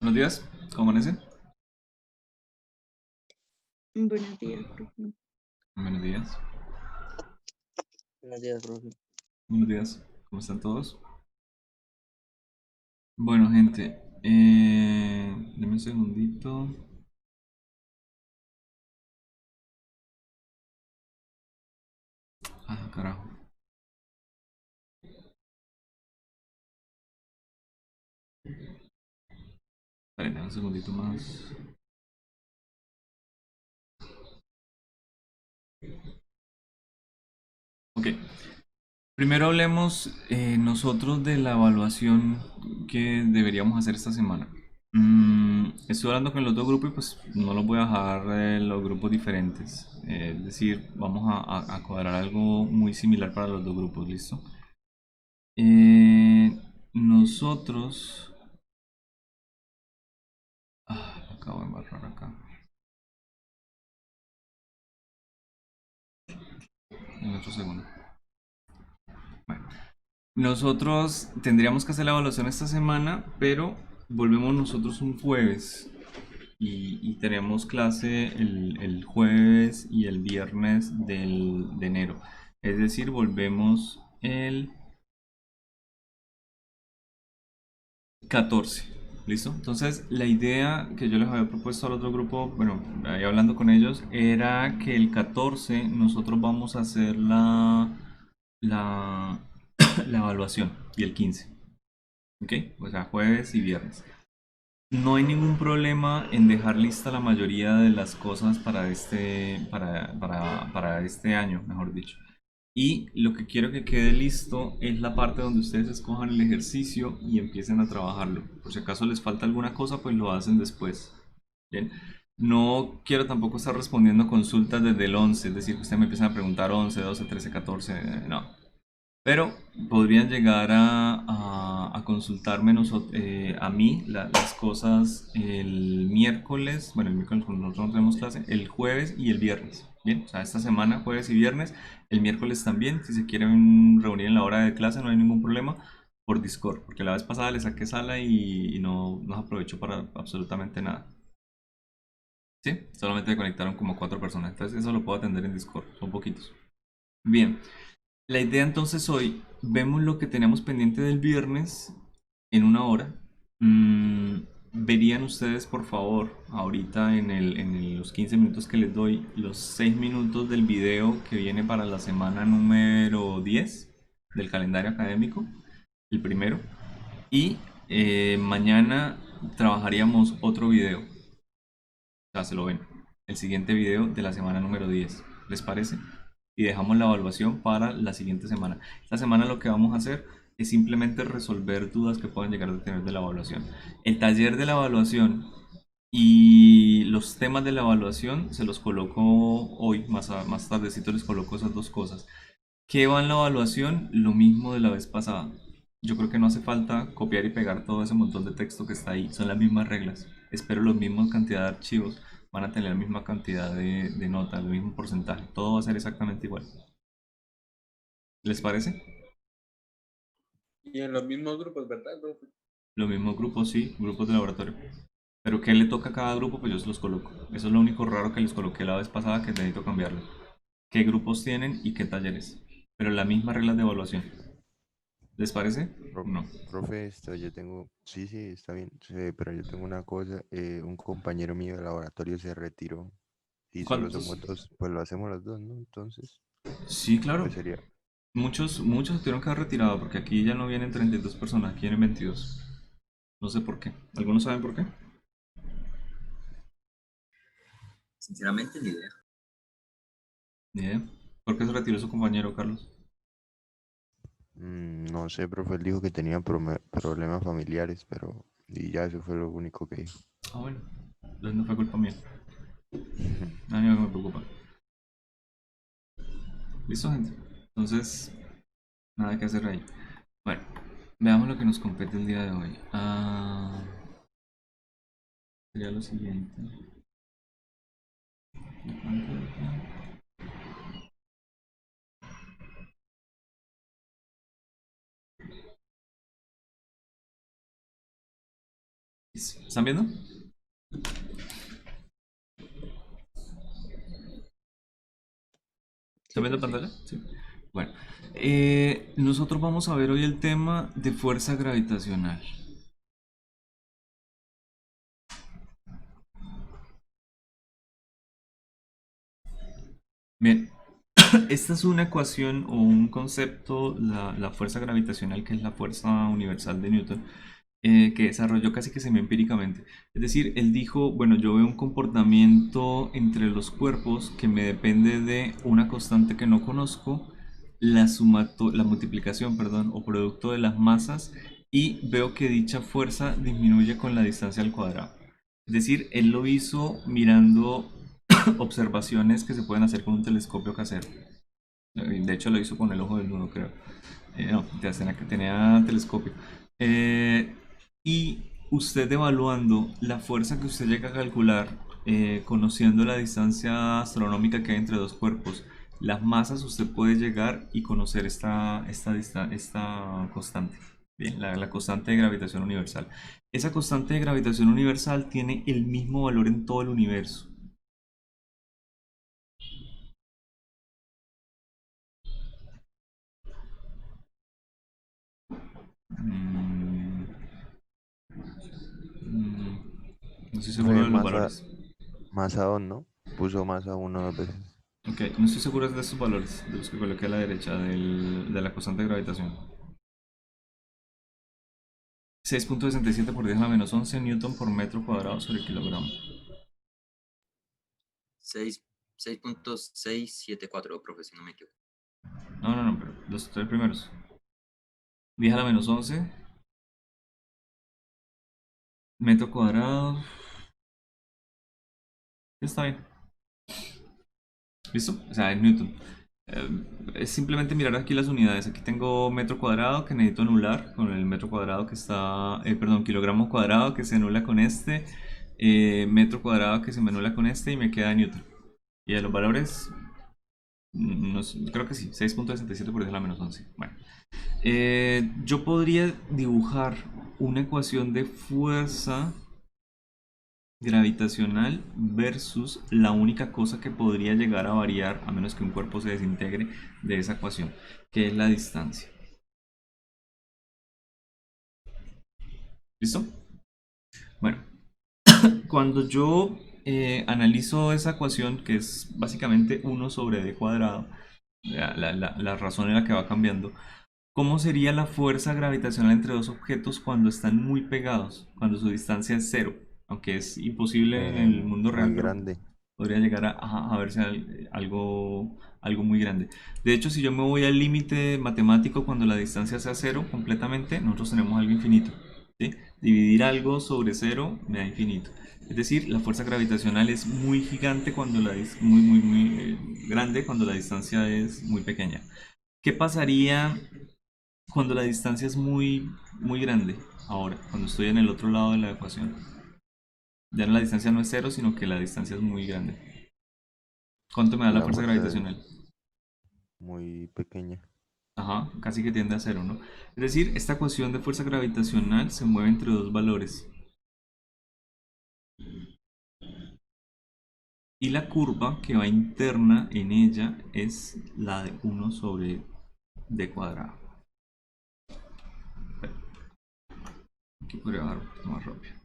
Buenos días, ¿cómo amanece? Buenos días, profe. Buenos días, Buenos días, profe. buenos días, ¿cómo están todos? Bueno, gente, denme un segundito. Ah, carajo. Esperen un segundito más. Ok, primero hablemos nosotros de la evaluación que deberíamos hacer esta semana. Estoy hablando con los dos grupos y pues no los voy a dejar los grupos diferentes. Es decir, vamos a cuadrar algo muy similar para los dos grupos, ¿listo? Nosotros... acabo de embarrar acá. En otro segundo. Bueno, nosotros tendríamos que hacer la evaluación esta semana, pero volvemos nosotros un jueves. Y tenemos clase el jueves y el viernes de enero. Es decir, volvemos el 14. ¿Listo? Entonces, la idea que yo les había propuesto al otro grupo, bueno, ahí hablando con ellos, era que el 14 nosotros vamos a hacer la, la evaluación y el 15. ¿Ok? O sea, jueves y viernes. No hay ningún problema en dejar lista la mayoría de las cosas para este año, mejor dicho. Y lo que quiero que quede listo es la parte donde ustedes escojan el ejercicio y empiecen a trabajarlo. Por si acaso les falta alguna cosa, pues lo hacen después. Bien. No quiero tampoco estar respondiendo consultas desde el 11, es decir, que ustedes me empiezan a preguntar 11, 12, 13, 14, no. Pero podrían llegar a consultarme a mí las cosas el miércoles, bueno, el miércoles cuando nosotros no tenemos clase, el jueves y el viernes. Bien, o sea, esta semana, jueves y viernes, el miércoles también, si se quieren reunir en la hora de clase, no hay ningún problema, por Discord, porque la vez pasada le saqué sala y no aprovecho para absolutamente nada. ¿Sí? Solamente conectaron como 4 personas, entonces eso lo puedo atender en Discord, son poquitos. Bien, la idea entonces hoy, vemos lo que tenemos pendiente del viernes en una hora. Mm, Verían ustedes, por favor, ahorita los 15 minutos que les doy, los 6 minutos del video que viene para la semana número 10 del calendario académico, el primero. Y mañana trabajaríamos otro video, o sea, se lo ven, el siguiente video de la semana número 10. ¿Les parece? Y dejamos la evaluación para la siguiente semana. Esta semana lo que vamos a hacer es simplemente resolver dudas que puedan llegar a tener de la evaluación. El taller de la evaluación y los temas de la evaluación se los coloco hoy, más tardecito les coloco esas dos cosas. ¿Qué va en la evaluación? Lo mismo de la vez pasada. Yo creo que no hace falta copiar y pegar todo ese montón de texto que está ahí. Son las mismas reglas. Espero la misma cantidad de archivos. Van a tener la misma cantidad de notas, el mismo porcentaje. Todo va a ser exactamente igual. ¿Les parece? Y en los mismos grupos, ¿verdad, profe? Los mismos grupos, sí, grupos de laboratorio. Pero ¿qué le toca a cada grupo? Pues yo se los coloco. Eso es lo único raro que les coloqué la vez pasada que necesito cambiarlo. ¿Qué grupos tienen y qué talleres? Pero las mismas reglas de evaluación. ¿Les parece? No. Profe, esto yo tengo, sí, sí, está bien, sí, pero yo tengo una cosa, un compañero mío de laboratorio se retiró y solo ¿Cuántos? somos dos, pues lo hacemos los dos, ¿no? Entonces, Sí, claro. pues sería, Muchos se tuvieron que haber retirado porque aquí ya no vienen 32 personas, aquí vienen 22. No sé por qué. ¿Algunos saben por qué? Sinceramente, ni idea. Ni idea. ¿Por qué se retiró su compañero, Carlos? no sé, profe, él dijo que tenía problemas familiares, pero, y ya eso fue lo único que dijo. Ah, bueno. Entonces no fue culpa mía. A mí no me preocupa. ¿Listo, gente? Entonces, nada que hacer ahí. Bueno, veamos lo que nos compete el día de hoy. Sería lo siguiente. ¿Están viendo? ¿Están viendo pantalla? Sí. Bueno, nosotros vamos a ver hoy el tema de fuerza gravitacional. Bien, esta es una ecuación o un concepto, la fuerza gravitacional, que es la fuerza universal de Newton, que desarrolló casi que semi-empíricamente. Es decir, él dijo, bueno, yo veo un comportamiento entre los cuerpos que me depende de una constante que no conozco, la multiplicación, perdón, o producto de las masas, y veo que dicha fuerza disminuye con la distancia al cuadrado. Es decir, él lo hizo mirando observaciones que se pueden hacer con un telescopio casero. De hecho, lo hizo con el ojo desnudo, creo. No, tenía telescopio. Y usted evaluando la fuerza que usted llega a calcular, conociendo la distancia astronómica que hay entre dos cuerpos, las masas, usted puede llegar y conocer esta constante. Bien, la constante de gravitación universal. Esa constante de gravitación universal tiene el mismo valor en todo el universo. Mm, no estoy seguro de los valores. Masa 2, ¿no? Puso masa 1 2 veces. Ok, no estoy seguro de estos valores, de los que coloqué a la derecha de la constante de gravitación. 6.67 por 10 a la menos 11 newton por metro cuadrado sobre kilogramo. 6.674, profe, si no me equivoco. No, pero los tres primeros. 10 a la menos 11 metro cuadrado. Está bien. ¿Listo? O sea, en newton. Es simplemente mirar aquí las unidades. Aquí tengo metro cuadrado que necesito anular con el metro cuadrado que está, perdón, kilogramo cuadrado que se anula con este, metro cuadrado que se me anula con este y me queda newton. Y de los valores, creo que sí, 6.67 por 10 a la menos 11. Bueno, yo podría dibujar una ecuación de fuerza gravitacional versus la única cosa que podría llegar a variar, a menos que un cuerpo se desintegre, de esa ecuación, que es la distancia. ¿Listo? Bueno, cuando yo analizo esa ecuación, que es básicamente 1 sobre d cuadrado, la razón en la que va cambiando, ¿cómo sería la fuerza gravitacional entre dos objetos cuando están muy pegados, cuando su distancia es cero? Aunque es imposible en el mundo real, Muy pero grande. podría llegar a verse algo muy grande. De hecho, si yo me voy al límite matemático cuando la distancia sea cero completamente, nosotros tenemos algo infinito, ¿sí? Dividir algo sobre cero me da infinito. Es decir, la fuerza gravitacional es muy gigante cuando muy grande cuando la distancia es muy pequeña. ¿Qué pasaría cuando la distancia es muy grande? Ahora, cuando estoy en el otro lado de la ecuación. Ya la distancia no es cero, sino que la distancia es muy grande. ¿Cuánto me da la La fuerza fuerza gravitacional? es muy pequeña. Ajá, casi que tiende a cero, ¿no? Es decir, esta ecuación de fuerza gravitacional se mueve entre dos valores. Y la curva que va interna en ella es la de 1 sobre d cuadrado. Aquí podría bajar un poquito más rápido.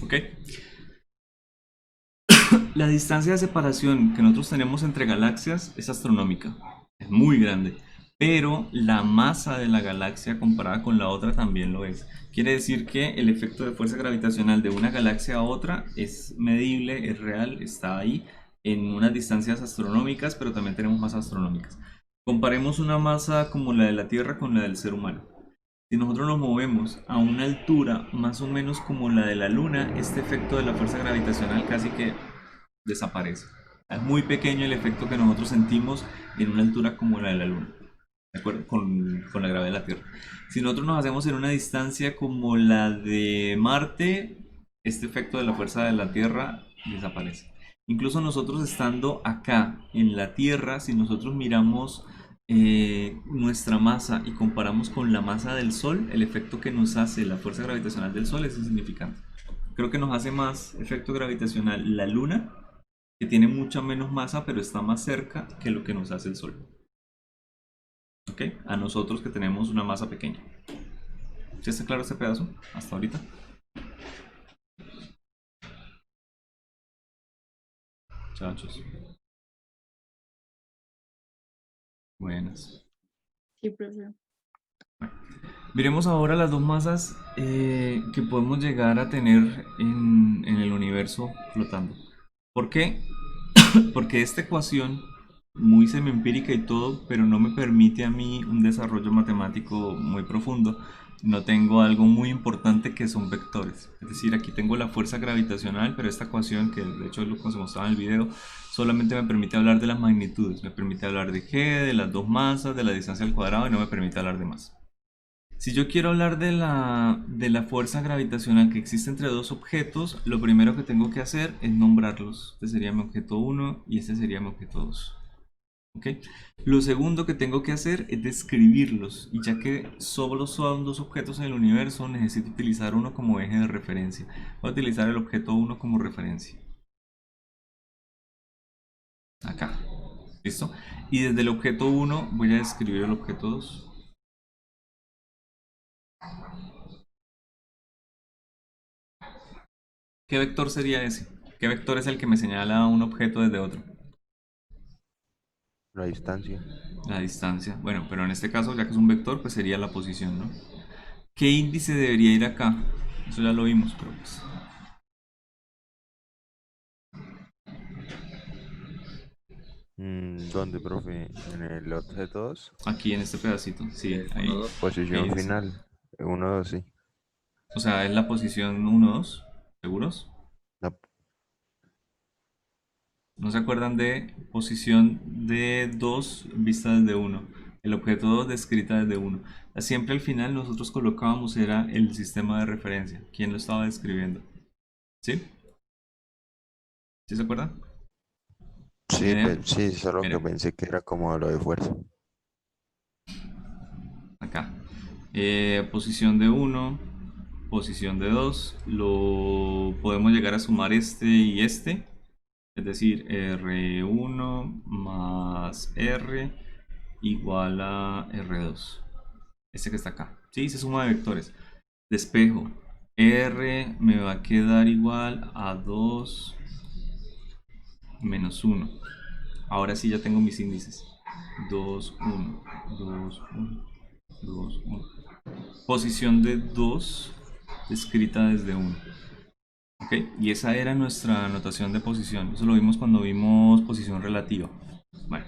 ¿Ok? La distancia de separación que nosotros tenemos entre galaxias es astronómica, es muy grande, pero la masa de la galaxia comparada con la otra también lo es. Quiere decir que el efecto de fuerza gravitacional de una galaxia a otra es medible, es real, está ahí en unas distancias astronómicas, pero también tenemos masas astronómicas. Comparemos una masa como la de la Tierra con la del ser humano. Si nosotros nos movemos a una altura más o menos como la de la Luna, este efecto de la fuerza gravitacional casi que desaparece. Es muy pequeño el efecto que nosotros sentimos en una altura como la de la Luna, ¿de acuerdo? Con la gravedad de la Tierra. Si nosotros nos hacemos en una distancia como la de Marte, este efecto de la fuerza de la Tierra desaparece. Incluso nosotros estando acá en la Tierra, si nosotros miramos nuestra masa y comparamos con la masa del Sol, el efecto que nos hace la fuerza gravitacional del Sol es insignificante. Creo que nos hace más efecto gravitacional la Luna, que tiene mucha menos masa, pero está más cerca que lo que nos hace el Sol. ¿Ok? A nosotros que tenemos una masa pequeña. ¿Sí está claro este pedazo? Hasta ahorita. Muchachos. Buenas. Sí, profe. Miremos ahora las dos masas que podemos llegar a tener en el universo flotando. ¿Por qué? Porque esta ecuación, muy semiempírica y todo, pero no me permite a mí un desarrollo matemático muy profundo. No tengo algo muy importante que son vectores. Es decir, aquí tengo la fuerza gravitacional, pero esta ecuación, que de hecho es lo que se mostraba en el video, solamente me permite hablar de las magnitudes. Me permite hablar de G, de las dos masas, de la distancia al cuadrado y no me permite hablar de más. Si yo quiero hablar de la fuerza gravitacional que existe entre dos objetos, lo primero que tengo que hacer es nombrarlos. Este sería mi objeto 1 y este sería mi objeto 2. ¿Ok? Lo segundo que tengo que hacer es describirlos. Y ya que solo son dos objetos en el universo, necesito utilizar uno como eje de referencia. Voy a utilizar el objeto 1 como referencia. Acá. ¿Listo? Y desde el objeto 1 voy a describir el objeto 2. ¿Qué vector sería ese? ¿Qué vector es el que me señala un objeto desde otro? La distancia. La distancia. Bueno, pero en este caso, ya que es un vector, pues sería la posición, ¿no? ¿Qué índice debería ir acá? Eso ya lo vimos, pero pues... ¿Dónde, profe? ¿En el objeto 2? Aquí en este pedacito, sí, Uno, ahí, dos. ahí Posición dice. final. 1, 2, sí. O sea, es la posición 1, 2, ¿seguros? La- ¿No se acuerdan de posición de 2 vista desde 1? El objeto 2 descrita desde 1. Siempre al final nosotros colocábamos era el sistema de referencia. ¿Quién lo estaba describiendo? ¿Sí? ¿Sí se acuerdan? ¿Tiene Sí, idea? sí, solo que Mire, pensé que era como lo de fuerza. acá. Posición de 1, posición de 2. Lo podemos llegar a sumar este y este. Es decir, R1 más R igual a R2. Este que está acá. Sí, se suma de vectores. Despejo. R me va a quedar igual a 2 menos 1. Ahora sí ya tengo mis índices. 2, 1, 2, 1, 2, 1. Posición de 2 descrita desde 1. ¿Ok? Y esa era nuestra notación de posición. Eso lo vimos cuando vimos posición relativa. Bueno,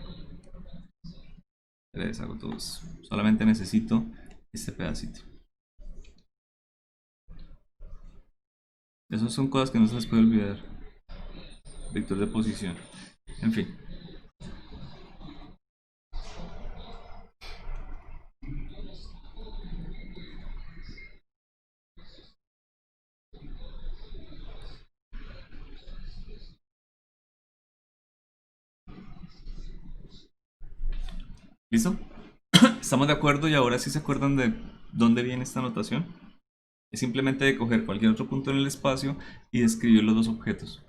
les hago todo eso. Solamente necesito este pedacito. Esas son cosas que no se les puede olvidar. Vector de posición. En fin. ¿Listo? ¿Estamos de acuerdo y ahora sí se acuerdan de dónde viene esta notación? Es simplemente de coger cualquier otro punto en el espacio y describir los dos objetos.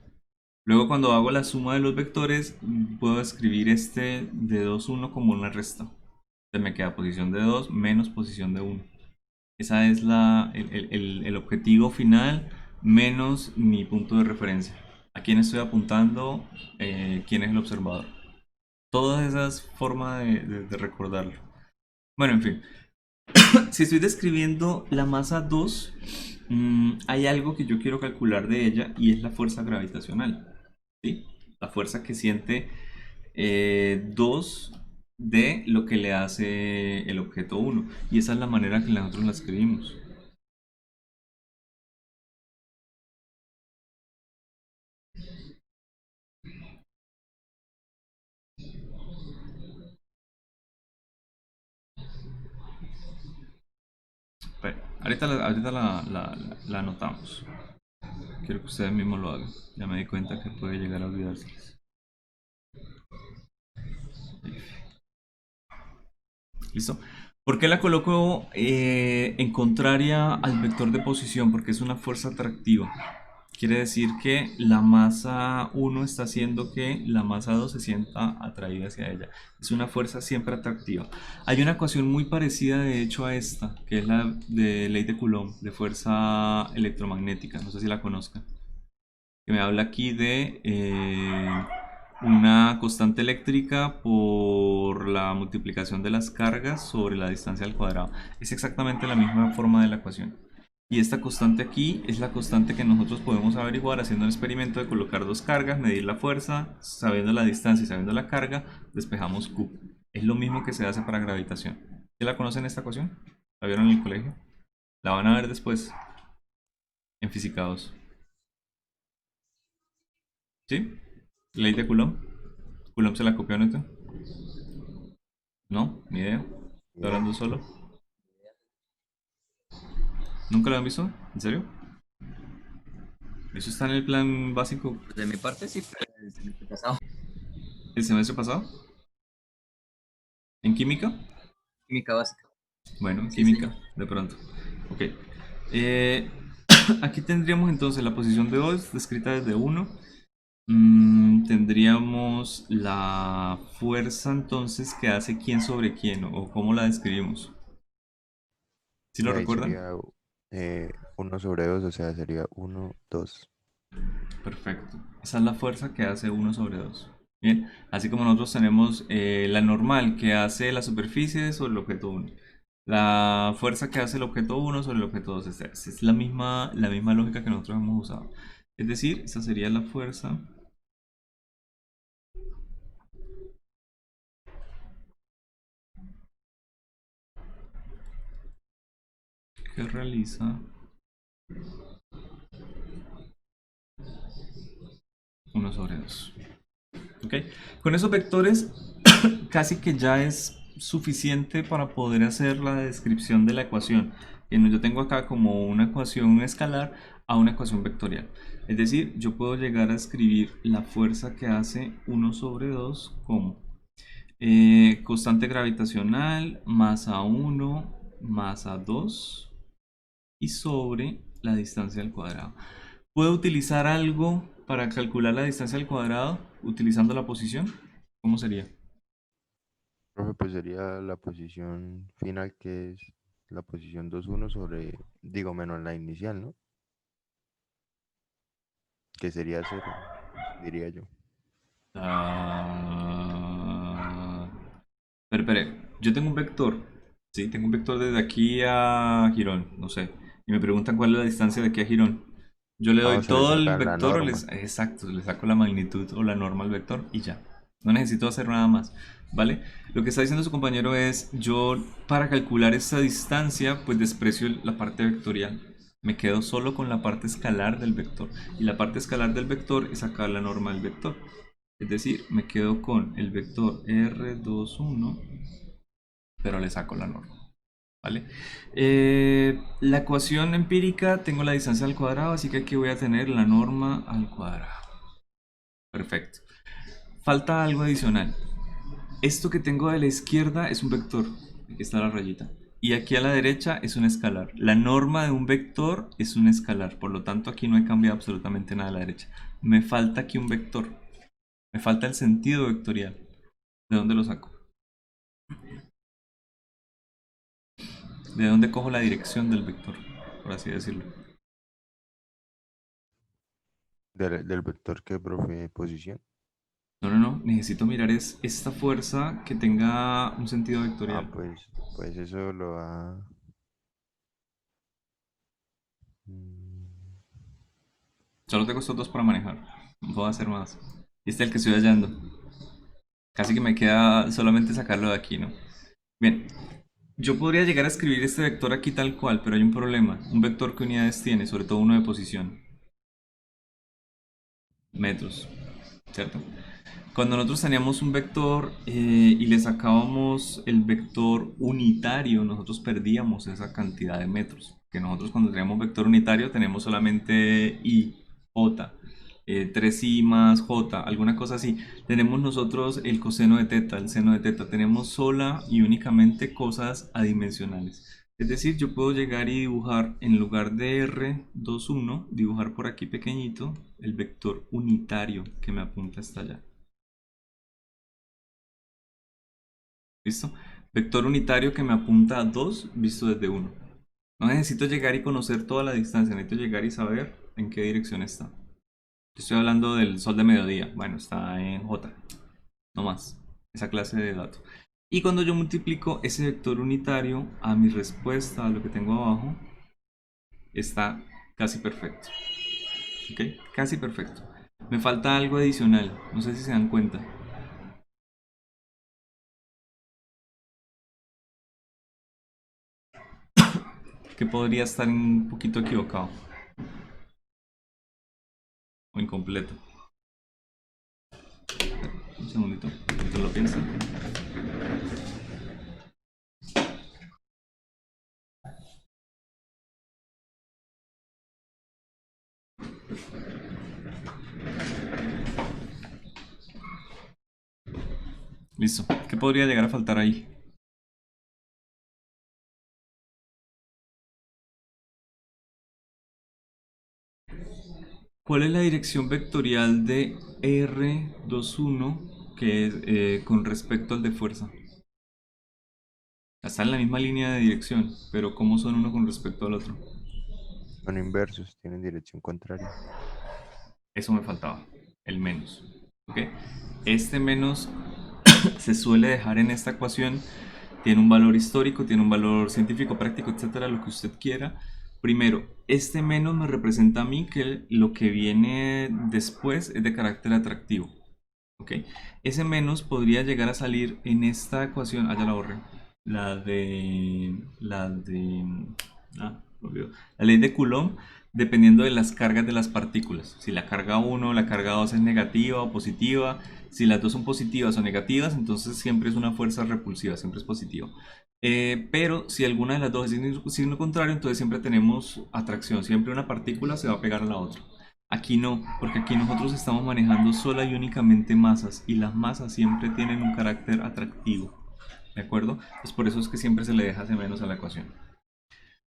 Luego cuando hago la suma de los vectores, puedo escribir este de 2, 1 como una resta. Entonces me queda posición de 2 menos posición de 1. Esa es el objetivo final menos mi punto de referencia. ¿A quién estoy apuntando? ¿Quién es el observador? Todas esas formas de recordarlo. Bueno, en fin. Si estoy describiendo la masa 2, hay algo que yo quiero calcular de ella y es la fuerza gravitacional. ¿Sí? La fuerza que siente 2 de lo que le hace el objeto 1. Y esa es la manera que nosotros la escribimos. Ahorita la anotamos. Quiero que ustedes mismos lo hagan. Ya me di cuenta que puede llegar a olvidárseles. ¿Listo? ¿Por qué la coloco en contraria al vector de posición? Porque es una fuerza atractiva. Quiere decir que la masa 1 está haciendo que la masa 2 se sienta atraída hacia ella. Es una fuerza siempre atractiva. Hay una ecuación muy parecida de hecho a esta, que es la de ley de Coulomb, de fuerza electromagnética. No sé si la conozcan. Que me habla aquí de una constante eléctrica por la multiplicación de las cargas sobre la distancia al cuadrado. Es exactamente la misma forma de la ecuación. Y esta constante aquí es la constante que nosotros podemos averiguar haciendo el experimento de colocar dos cargas, medir la fuerza, sabiendo la distancia y sabiendo la carga, despejamos Q. Es lo mismo que se hace para gravitación. ¿Ya la conocen esta ecuación? ¿La vieron en el colegio? La van a ver después en Física 2. ¿Sí? Ley de Coulomb. ¿Coulomb se la copió a Newton? ¿No? Ni idea. ¿Estoy hablando solo? ¿Nunca lo han visto? ¿En serio? ¿Eso está en el plan básico De mi parte sí, pero el semestre pasado. el semestre pasado? ¿En química? Química básica. Bueno, en Sí, química, señor. de pronto. Ok. Eh, aquí tendríamos entonces la posición de 2 descrita desde 1. Tendríamos la fuerza entonces que hace quién sobre quién o cómo la describimos. ¿Sí Y lo ahí recuerdan? sería 1 sobre 2, o sea, sería 1, 2. Perfecto. Esa es la fuerza que hace 1 sobre 2. Bien, así como nosotros tenemos la normal que hace la superficie sobre el objeto 1. La fuerza que hace el objeto 1 sobre el objeto 2. Es la misma lógica que nosotros hemos usado. Es decir, esa sería la fuerza que realiza 1 sobre 2. ¿Ok? Con esos vectores casi que ya es suficiente para poder hacer la descripción de la ecuación. Yo tengo acá como una ecuación escalar a una ecuación vectorial. Es decir, yo puedo llegar a escribir la fuerza que hace 1 sobre 2 como constante gravitacional, masa 1, masa 2 y sobre la distancia al cuadrado. ¿Puedo utilizar algo para calcular la distancia al cuadrado utilizando la posición? ¿Cómo sería? Profe, pues sería la posición final, que es la posición 2, 1 sobre, digo, menos la inicial, ¿no? Que sería 0, diría yo. Ah, espere. Yo tengo un vector. Sí, tengo un vector desde aquí a Girón, no sé. Y me preguntan cuál es la distancia de aquí a Girón. Yo le Ah, doy o sea, le todo el sacar la vector norma. exacto, le saco la magnitud o la norma al vector y ya. No necesito hacer nada más, ¿vale? Lo que está diciendo su compañero es, yo para calcular esta distancia, pues desprecio la parte vectorial. Me quedo solo con la parte escalar del vector. Y la parte escalar del vector es sacar la norma del vector. Es decir, me quedo con el vector R21, pero le saco la norma. ¿Vale? La ecuación empírica tengo la distancia al cuadrado, así que aquí voy a tener la norma al cuadrado. Perfecto. Falta algo adicional. Esto que tengo de la izquierda es un vector. Aquí está la rayita. Y aquí a la derecha es un escalar. La norma de un vector es un escalar. Por lo tanto, aquí no he cambiado absolutamente nada a la derecha. Me falta aquí un vector. Me falta el sentido vectorial. ¿De dónde lo saco? ¿De dónde cojo la dirección del vector? Por así decirlo. Del vector que, profe, posición. No. Necesito mirar esta fuerza que tenga un sentido Ah, vectorial. pues eso lo va. mm, Solo tengo estos dos para manejar. No puedo hacer más. Y este es el que estoy hallando. Casi que me queda solamente sacarlo de aquí, ¿no? Bien. Yo podría llegar a escribir este vector aquí tal cual, pero hay un problema. ¿Un vector qué unidades tiene? Sobre todo uno de posición. Metros. ¿Cierto? Cuando nosotros teníamos un vector y le sacábamos el vector unitario, nosotros perdíamos esa cantidad de metros. Que nosotros cuando tenemos vector unitario tenemos solamente i, j, 3i más j, alguna cosa así. Tenemos nosotros el coseno de teta, el seno de teta. Tenemos sola y únicamente cosas adimensionales. Es decir, yo puedo llegar y dibujar, en lugar de R21, dibujar por aquí pequeñito el vector unitario que me apunta hasta allá. ¿Listo? Vector unitario que me apunta a 2 visto desde 1. No necesito llegar y conocer toda la distancia, necesito llegar y saber en qué dirección está. Estoy hablando del sol de mediodía. Bueno, está en J. No más. Esa clase de dato. Y cuando yo multiplico ese vector unitario a mi respuesta, a lo que tengo abajo, está casi perfecto. ¿Ok? Casi perfecto. Me falta algo adicional. No sé si se dan cuenta. Que podría estar un poquito equivocado. O incompleto. Un segundito. ¿Te lo piensas? Listo. ¿Qué podría llegar a faltar ahí? ¿Cuál es la dirección vectorial de R21 que es con respecto al de fuerza? Está en la misma línea de dirección, pero ¿cómo son uno con respecto al otro? Son inversos, tienen dirección contraria. Eso me faltaba, el menos. ¿Ok? Este menos se suele dejar en esta ecuación, tiene un valor histórico, tiene un valor científico, práctico, etcétera, lo que usted quiera. Primero, este menos me representa a mí que lo que viene después es de carácter atractivo. ¿Ok? Ese menos podría llegar a salir en esta ecuación, ya la borré, me olvidó. La ley de Coulomb, dependiendo de las cargas de las partículas. Si la carga 1 o la carga 2 es negativa o positiva, si las dos son positivas o negativas, entonces siempre es una fuerza repulsiva, siempre es positiva. Pero si alguna de las dos es signo contrario, entonces siempre tenemos atracción, siempre una partícula se va a pegar a la otra. Aquí no, porque aquí nosotros estamos manejando sola y únicamente masas, y las masas siempre tienen un carácter atractivo, ¿de acuerdo? Pues por eso es que siempre se le deja ese menos a la ecuación.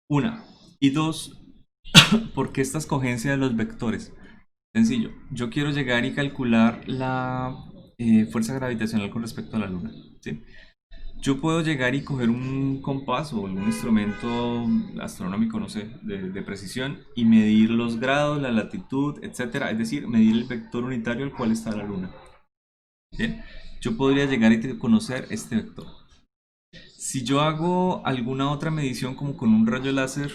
Una. Y dos, ¿por qué esta escogencia de los vectores? Sencillo, yo quiero llegar y calcular la fuerza gravitacional con respecto a la Luna, ¿sí? Yo puedo llegar y coger un compás o algún instrumento astronómico, no sé, de precisión y medir los grados, la latitud, etcétera. Es decir, medir el vector unitario al cual está la Luna. ¿Bien? Yo podría llegar y conocer este vector. Si yo hago alguna otra medición como con un rayo láser,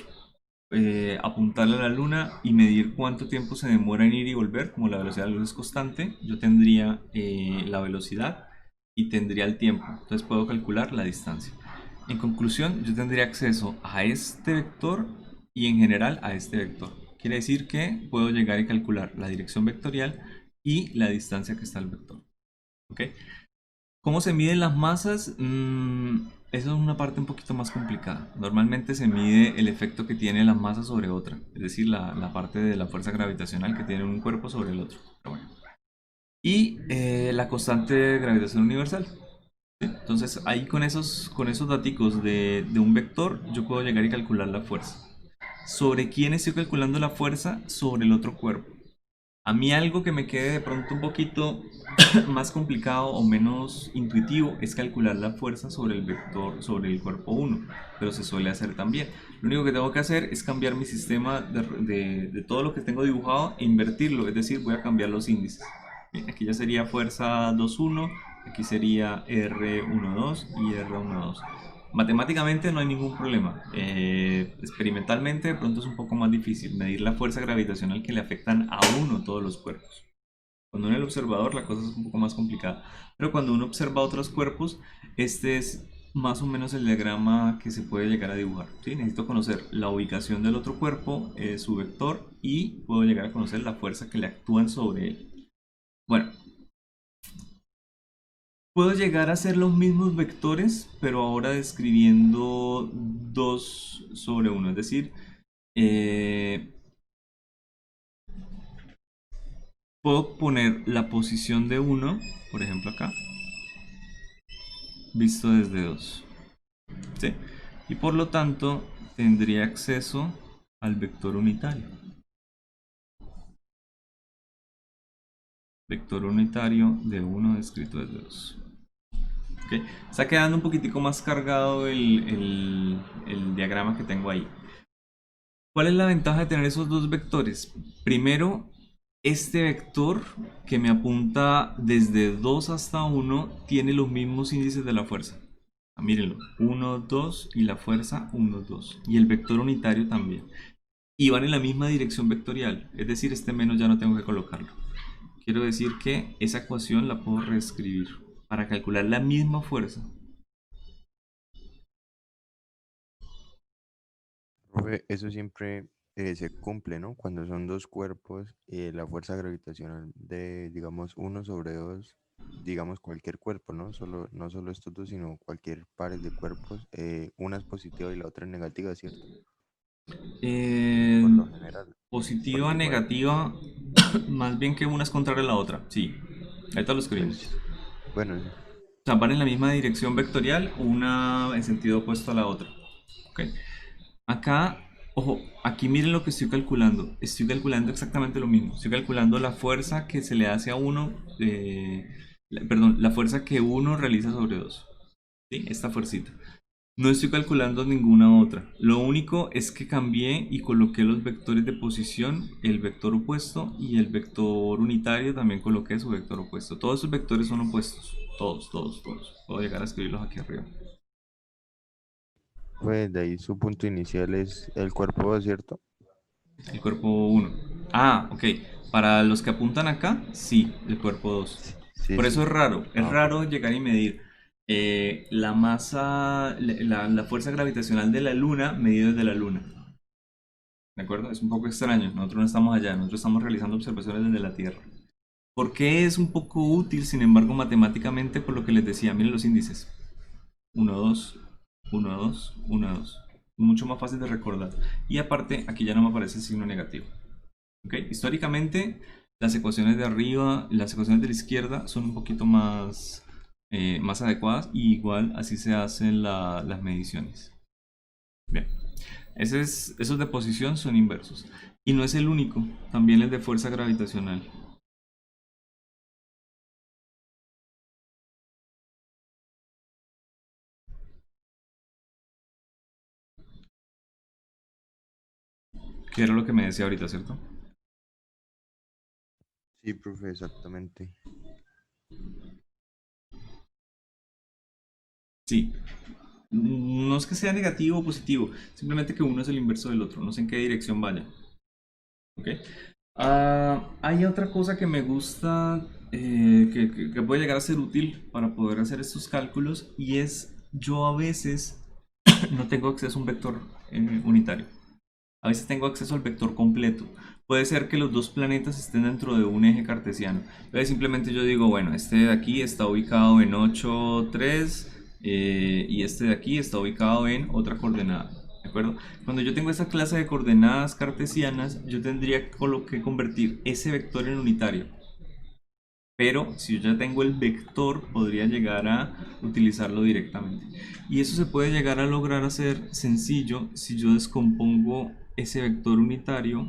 apuntarle a la Luna y medir cuánto tiempo se demora en ir y volver, como la velocidad de la luz es constante, yo tendría la velocidad y tendría el tiempo. Entonces puedo calcular la distancia. En conclusión, yo tendría acceso a este vector y en general a este vector. Quiere decir que puedo llegar y calcular la dirección vectorial y la distancia que está el vector. ¿Ok? ¿Cómo se miden las masas? Eso es una parte un poquito más complicada. Normalmente se mide el efecto que tiene la masa sobre otra, es decir, la parte de la fuerza gravitacional que tiene un cuerpo sobre el otro. Pero bueno. Y la constante de gravitación universal. ¿Sí? Entonces ahí con esos daticos de un vector yo puedo llegar y calcular la fuerza. ¿Sobre quién estoy calculando la fuerza? Sobre el otro cuerpo. A mí algo que me quede de pronto un poquito más complicado o menos intuitivo es calcular la fuerza sobre el vector, sobre el cuerpo 1, pero se suele hacer también. Lo único que tengo que hacer es cambiar mi sistema de todo lo que tengo dibujado e invertirlo, es decir, voy a cambiar los índices. Bien, aquí ya sería fuerza 2,1, aquí sería R1,2 y R1,2. Matemáticamente no hay ningún problema. Experimentalmente de pronto es un poco más difícil medir la fuerza gravitacional que le afectan a uno todos los cuerpos. Cuando uno es el observador la cosa es un poco más complicada. Pero cuando uno observa otros cuerpos, este es más o menos el diagrama que se puede llegar a dibujar. ¿Sí? Necesito conocer la ubicación del otro cuerpo, su vector, y puedo llegar a conocer la fuerza que le actúan sobre él. Bueno, puedo llegar a hacer los mismos vectores, pero ahora describiendo 2 sobre 1. Es decir, eh, puedo poner la posición de 1, por ejemplo acá, visto desde 2. ¿Sí? Y por lo tanto tendría acceso al vector unitario. Vector unitario de 1 descrito desde 2. ¿Okay? Está quedando un poquitico más cargado el diagrama que tengo ahí. ¿Cuál es la ventaja de tener esos dos vectores? Primero, este vector que me apunta desde 2 hasta 1 tiene los mismos índices de la fuerza. Mírenlo, 1, 2 y la fuerza 1, 2. Y el vector unitario también. Y van en la misma dirección vectorial, es decir, este menos ya no tengo que colocarlo. Quiero decir que esa ecuación la puedo reescribir para calcular la misma fuerza. Profe, eso siempre se cumple, ¿no? Cuando son dos cuerpos, la fuerza gravitacional de, digamos, 1/2, digamos cualquier cuerpo, ¿no? No solo estos dos, sino cualquier pares de cuerpos, una es positiva y la otra es negativa, ¿cierto? Por lo general. Positiva, Porque igual, negativa, más bien que una es contraria a la otra. Sí, ahorita lo escribimos. pues, bueno, sí. O sea, van en la misma dirección vectorial, una en sentido opuesto a la otra. Ok. Acá, ojo, aquí miren lo que estoy calculando. Estoy calculando exactamente lo mismo. Estoy calculando la fuerza que se le hace a uno, perdón, la fuerza que uno realiza sobre 2. ¿Sí? Esta fuercita. No estoy calculando ninguna otra. Lo único es que cambié y coloqué los vectores de posición, el vector opuesto y el vector unitario también coloqué su vector opuesto. Todos esos vectores son opuestos. Todos, todos, todos. Puedo llegar a escribirlos aquí arriba. Pues de ahí su punto inicial es el cuerpo, ¿cierto? El cuerpo 1. Ah, ok. Para los que apuntan acá, sí, el cuerpo 2. Sí, Por eso sí. es raro. Es Ah, ok. raro llegar y medir la masa, la fuerza gravitacional de la luna medida desde la luna. ¿De acuerdo? Es un poco extraño. Nosotros no estamos allá, nosotros estamos realizando observaciones desde la Tierra. ¿Por qué es un poco útil, sin embargo, matemáticamente? Por lo que les decía, miren los índices. 1, 2, 1, 2, 1, 2. Mucho más fácil de recordar. Y aparte, aquí ya no me aparece el signo negativo. ¿Ok? Históricamente, las ecuaciones de arriba, las ecuaciones de la izquierda son un poquito más adecuadas. Y igual así se hacen las mediciones. Bien. Esos de posición son inversos. Y no es el único, también el de fuerza gravitacional. Que era lo que me decía ahorita, ¿cierto? Sí, profe, exactamente. Sí. No es que sea negativo o positivo, simplemente que uno es el inverso del otro, no sé en qué dirección vaya. ¿Ok? Hay otra cosa que me gusta, que puede llegar a ser útil para poder hacer estos cálculos, y es yo a veces no tengo acceso a un vector unitario. A veces tengo acceso al vector completo. Puede ser que los dos planetas estén dentro de un eje cartesiano. Entonces simplemente yo digo, bueno, este de aquí está ubicado en 8, 3 y este de aquí está ubicado en otra coordenada. ¿De acuerdo? Cuando yo tengo esa clase de coordenadas cartesianas, yo tendría que convertir ese vector en unitario. Pero si yo ya tengo el vector, podría llegar a utilizarlo directamente. Y eso se puede llegar a lograr hacer sencillo si yo descompongo ese vector unitario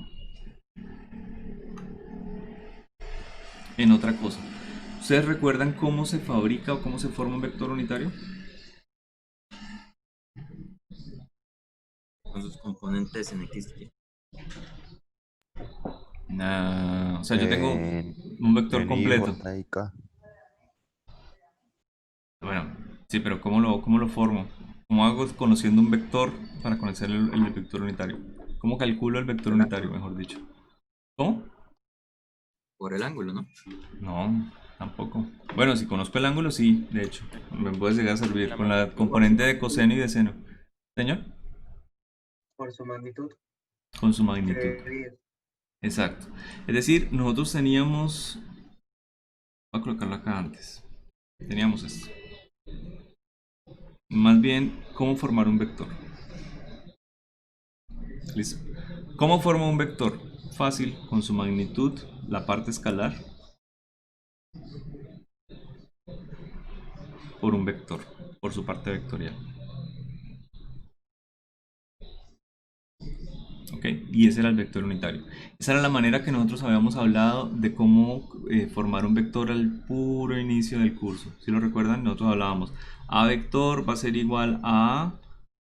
en otra cosa. ¿Ustedes recuerdan cómo se fabrica o cómo se forma un vector unitario? Con sus componentes en X. O sea, yo tengo un vector En I, completo. J y K. Bueno, sí, pero ¿cómo lo formo? ¿Cómo hago conociendo un vector para conocer el vector unitario? ¿Cómo calculo el vector El unitario, ángulo. mejor dicho? ¿Cómo? Por el ángulo, ¿no? No, tampoco. Bueno, si conozco el ángulo, sí, de hecho. Me puede llegar a servir La con la magnitud componente de coseno y de seno. Señor, por su magnitud. con su magnitud. Sería Exacto. Es decir, nosotros teníamos. Voy a colocarlo acá antes. Teníamos esto. Más bien, ¿cómo formar un vector? Listo. ¿Cómo forma un vector? Fácil, con su magnitud, la parte escalar, por un vector, por su parte vectorial. ¿Ok? Y ese era el vector unitario. Esa era la manera que nosotros habíamos hablado de cómo formar un vector al puro inicio del curso. Si lo recuerdan, nosotros hablábamos a vector va a ser igual a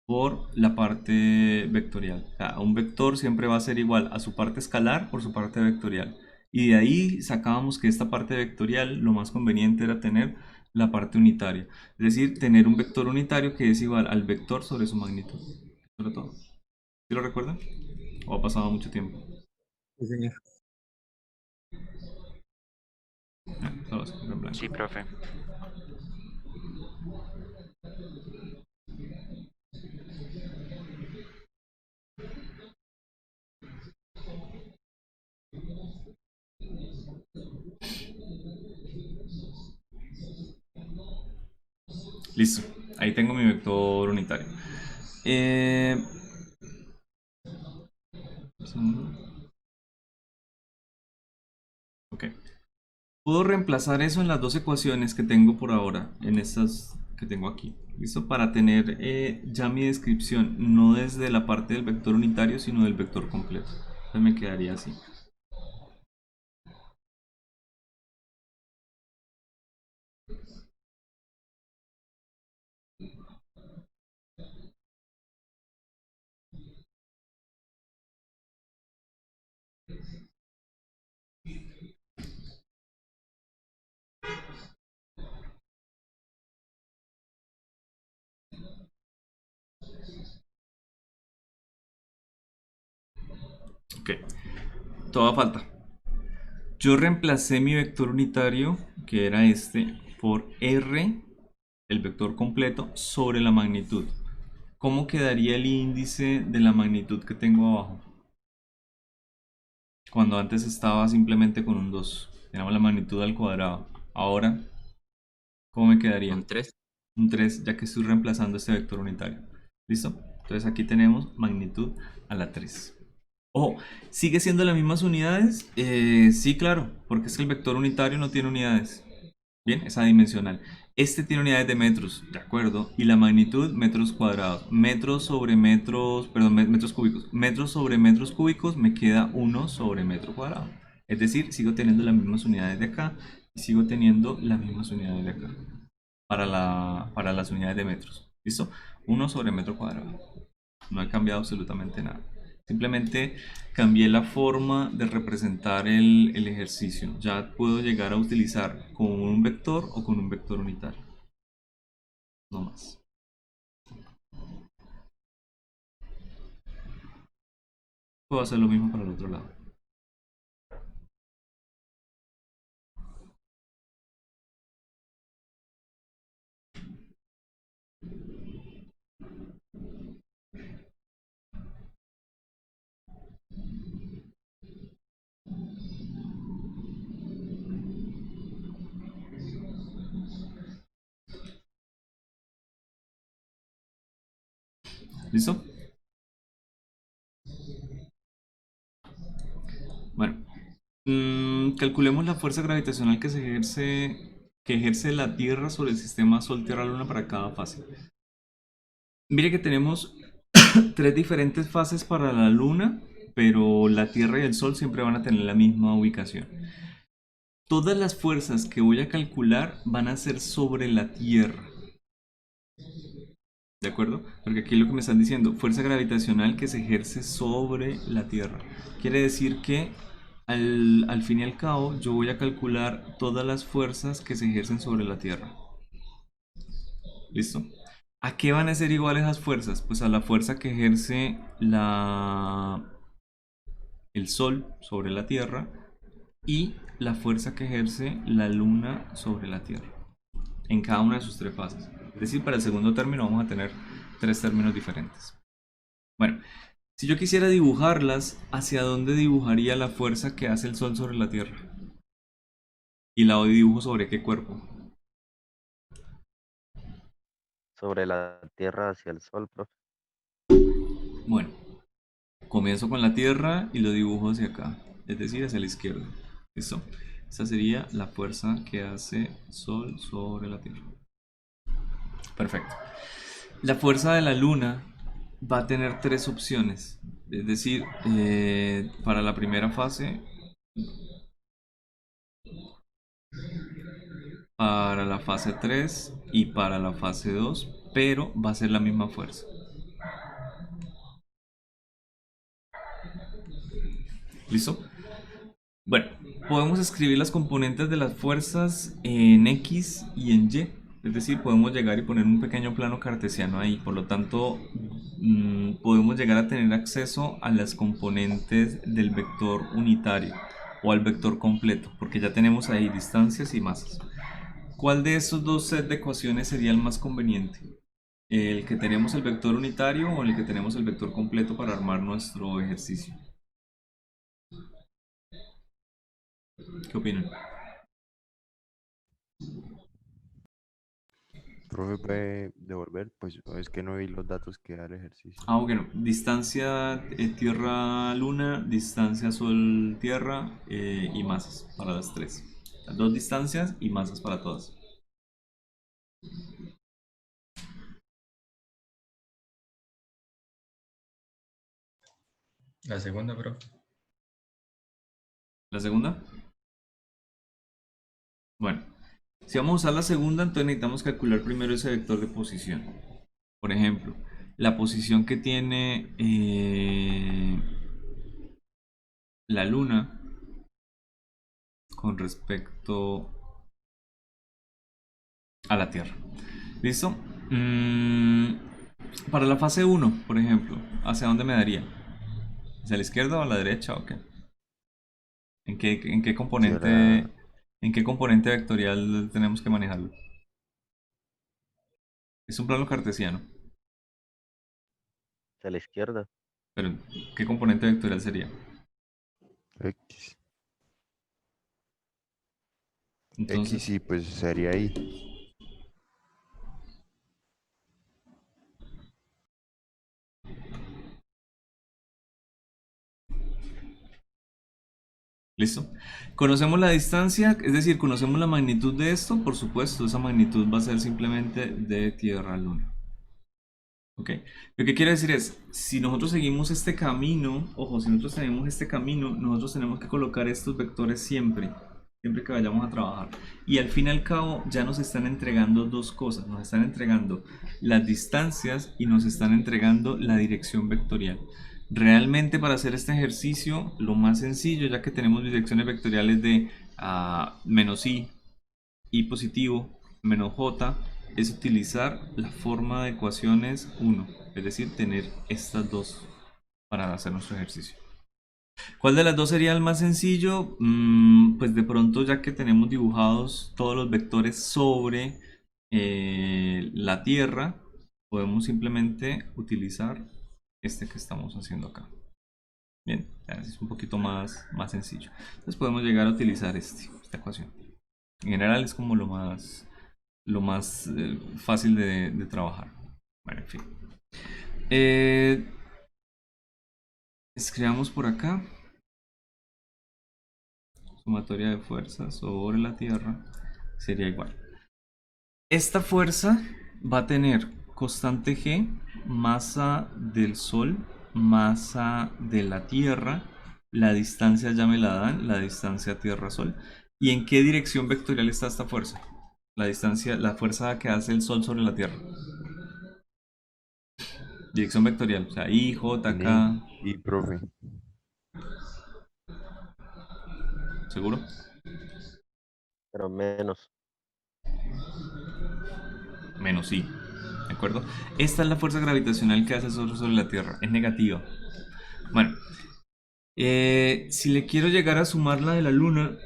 por la parte vectorial. O sea, un vector siempre va a ser igual a su parte escalar por su parte vectorial. Y de ahí sacábamos que esta parte vectorial lo más conveniente era tener la parte unitaria. Es decir, tener un vector unitario que es igual al vector sobre su magnitud. Sobre todo. ¿Sí lo recuerdan? ¿O ha pasado mucho tiempo? Sí, señor. Solo se quedó en blanco. Sí, profe. Listo. Ahí tengo mi vector unitario. Un segundo. Ok. Puedo reemplazar eso en las dos ecuaciones que tengo por ahora, en estas que tengo aquí. ¿Listo? Para tener ya mi descripción, no desde la parte del vector unitario, sino del vector completo. Entonces me quedaría así. Ok. Toda falta. Yo reemplacé mi vector unitario, que era este, por R, el vector completo, sobre la magnitud. ¿Cómo quedaría el índice de la magnitud que tengo abajo? Cuando antes estaba simplemente con un 2. Teníamos la magnitud al cuadrado. Ahora, ¿cómo me quedaría? Con 3. Un 3, ya que estoy reemplazando este vector unitario. ¿Listo? Entonces aquí tenemos magnitud a la 3. Ojo, ¿sigue siendo las mismas unidades? Sí, claro, porque es que el vector unitario no tiene unidades. Bien, es adimensional. Este tiene unidades de metros, ¿de acuerdo? Y la magnitud, metros cuadrados. Metros sobre metros, perdón, metros cúbicos. Metros sobre metros cúbicos me queda 1 sobre metro cuadrado. Es decir, sigo teniendo las mismas unidades de acá y sigo teniendo las mismas unidades de acá para las unidades de metros. ¿Listo? 1 sobre metro cuadrado. No he cambiado absolutamente nada. Simplemente cambié la forma de representar el ejercicio. Ya puedo llegar a utilizar con un vector o con un vector unitario. No más. Puedo hacer lo mismo para el otro lado. ¿Listo? Bueno, calculemos la fuerza gravitacional que ejerce la Tierra sobre el sistema Sol-Tierra-Luna para cada fase. Mire que tenemos tres diferentes fases para la Luna, pero la Tierra y el Sol siempre van a tener la misma ubicación. Todas las fuerzas que voy a calcular van a ser sobre la Tierra. ¿De acuerdo? Porque aquí lo que me están diciendo, fuerza gravitacional que se ejerce sobre la Tierra. Quiere decir que al fin y al cabo yo voy a calcular todas las fuerzas que se ejercen sobre la Tierra. ¿Listo? ¿A qué van a ser iguales esas fuerzas? Pues a la fuerza que ejerce el Sol sobre la Tierra y la fuerza que ejerce la Luna sobre la Tierra en cada una de sus tres fases. Es decir, para el segundo término vamos a tener tres términos diferentes. Bueno, si yo quisiera dibujarlas, ¿hacia dónde dibujaría la fuerza que hace el Sol sobre la Tierra? ¿Y la dibujo sobre qué cuerpo? Sobre la Tierra hacia el Sol, profe. Bueno, Comienzo con la Tierra y lo dibujo hacia acá, es decir, hacia la izquierda. ¿Listo? Esta sería la fuerza que hace Sol sobre la Tierra. Perfecto. La fuerza de la Luna va a tener tres opciones. Es decir, para la primera fase, para la fase 3 y para la fase 2, pero va a ser la misma fuerza. ¿Listo? Bueno, podemos escribir las componentes de las fuerzas en X y en Y. Es decir, podemos llegar y poner un pequeño plano cartesiano ahí. Por lo tanto, podemos llegar a tener acceso a las componentes del vector unitario o al vector completo, porque ya tenemos ahí distancias y masas. ¿Cuál de estos dos sets de ecuaciones sería el más conveniente? ¿El que tenemos el vector unitario o el que tenemos el vector completo para armar nuestro ejercicio? ¿Qué opinan? Profe, ¿puede devolver? Pues es que no vi los datos que da el ejercicio. Ah, bueno, distancia Tierra-Luna, distancia Sol-Tierra y masas para las tres. Las dos distancias y masas para todas. La segunda, profe. ¿La segunda? Bueno, si vamos a usar la segunda, entonces necesitamos calcular primero ese vector de posición. Por ejemplo, la posición que tiene la Luna con respecto a la Tierra. ¿Listo? Para la fase 1, por ejemplo, ¿hacia dónde me daría? ¿Hacia la izquierda o a la derecha o qué? ¿En qué Hacia componente, en qué componente vectorial tenemos que manejarlo? Es un plano cartesiano, la izquierda. pero ¿qué componente vectorial sería? X. Entonces, X sí, pues sería ahí. ¿listo? Conocemos la distancia, es decir, conocemos la magnitud de esto, por supuesto, esa magnitud va a ser simplemente de Tierra a Luna. ¿Ok? Lo que quiero decir es, si nosotros seguimos este camino, ojo, si nosotros tenemos este camino, nosotros tenemos que colocar estos vectores siempre, siempre que vayamos a trabajar. Y al fin y al cabo ya nos están entregando dos cosas, nos están entregando las distancias y nos están entregando la dirección vectorial. Realmente para hacer este ejercicio, lo más sencillo, ya que tenemos direcciones vectoriales de menos i positivo, menos j, es utilizar la forma de ecuaciones 1, es decir, tener estas dos para hacer nuestro ejercicio. ¿Cuál de las dos sería el más sencillo? Pues de pronto, ya que tenemos dibujados todos los vectores sobre la Tierra, podemos simplemente utilizar este que estamos haciendo acá. Bien, es un poquito más sencillo. Entonces podemos llegar a utilizar esta ecuación. En general es como lo más fácil de trabajar. Bueno, en fin. Escribamos por acá. Sumatoria de fuerzas sobre la Tierra sería igual. Esta fuerza va a tener constante G, masa del Sol, masa de la Tierra. La distancia ya me la dan, la distancia Tierra-Sol. ¿Y en qué dirección vectorial está esta fuerza? La distancia, la fuerza que hace el Sol sobre la Tierra. Dirección vectorial, o sea, I, J, En K. Y, profe. ¿Seguro? Pero menos. Menos I. ¿De acuerdo? Esta es la fuerza gravitacional que hace el Sol sobre la Tierra. Es negativa. Bueno, si le quiero llegar a sumar la de la Luna,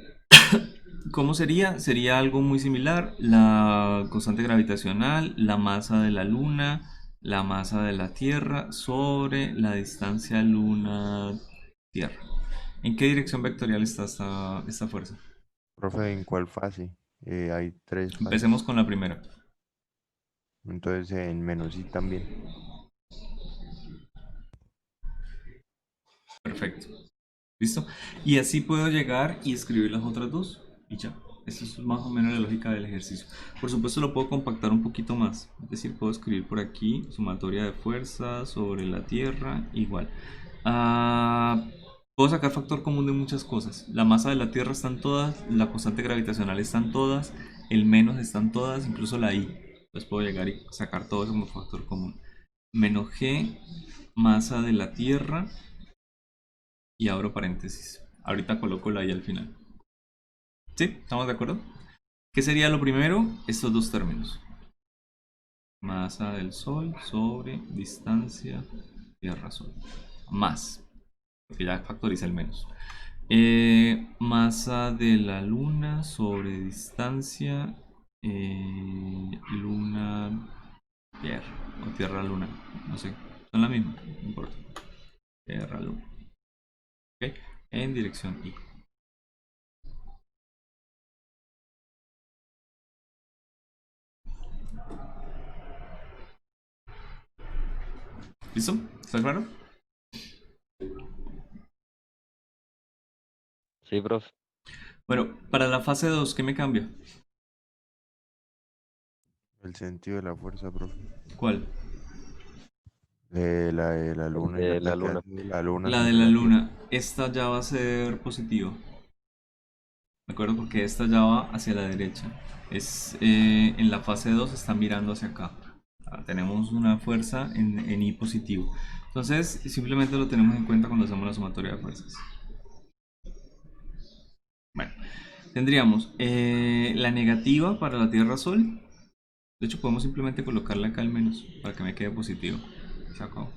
¿cómo sería? Sería algo muy similar. La constante gravitacional, la masa de la Luna, la masa de la Tierra sobre la distancia Luna-Tierra. ¿En qué dirección vectorial está esta fuerza? Profe, ¿en cuál fase? Hay 3 fases. Empecemos con la primera. Entonces en menos Y también. Perfecto. ¿Listo? Y así puedo llegar y escribir las otras dos. Y ya. Esa es más o menos la lógica del ejercicio. Por supuesto lo puedo compactar un poquito más. Es decir, puedo escribir por aquí sumatoria de fuerzas sobre la Tierra. Igual. Ah, puedo sacar factor común de muchas cosas. La masa de la Tierra están todas. La constante gravitacional están todas. El menos están todas. Incluso la I. Entonces puedo llegar y sacar todo eso como factor común. Menos G, masa de la Tierra. Y abro paréntesis. Ahorita coloco la I al final. ¿Sí? ¿Estamos de acuerdo? ¿Qué sería lo primero? Estos dos términos. Masa del Sol sobre distancia Tierra-Sol. Más. Porque ya factoriza el menos. Masa de la Luna sobre distancia Luna-Tierra. O Tierra-Luna. No sé. Son la misma. No importa. Tierra-Luna. ¿Ok? En dirección I. ¿Listo? ¿Está claro? Sí, profe. Bueno, para la fase 2, ¿qué me cambia? El sentido de la fuerza, profe. ¿Cuál? La de la luna y De la la que luna. hace la luna La de sobre la la Tierra. Luna. Esta ya va a ser positiva. ¿De acuerdo? Porque esta ya va hacia la derecha. En la fase 2 está mirando hacia acá. Tenemos una fuerza en I positivo. Entonces, simplemente lo tenemos en cuenta cuando hacemos la sumatoria de fuerzas. Bueno, tendríamos la negativa para la Tierra-Sol. De hecho, podemos simplemente colocarle acá el menos para que me quede positivo. Se acabó.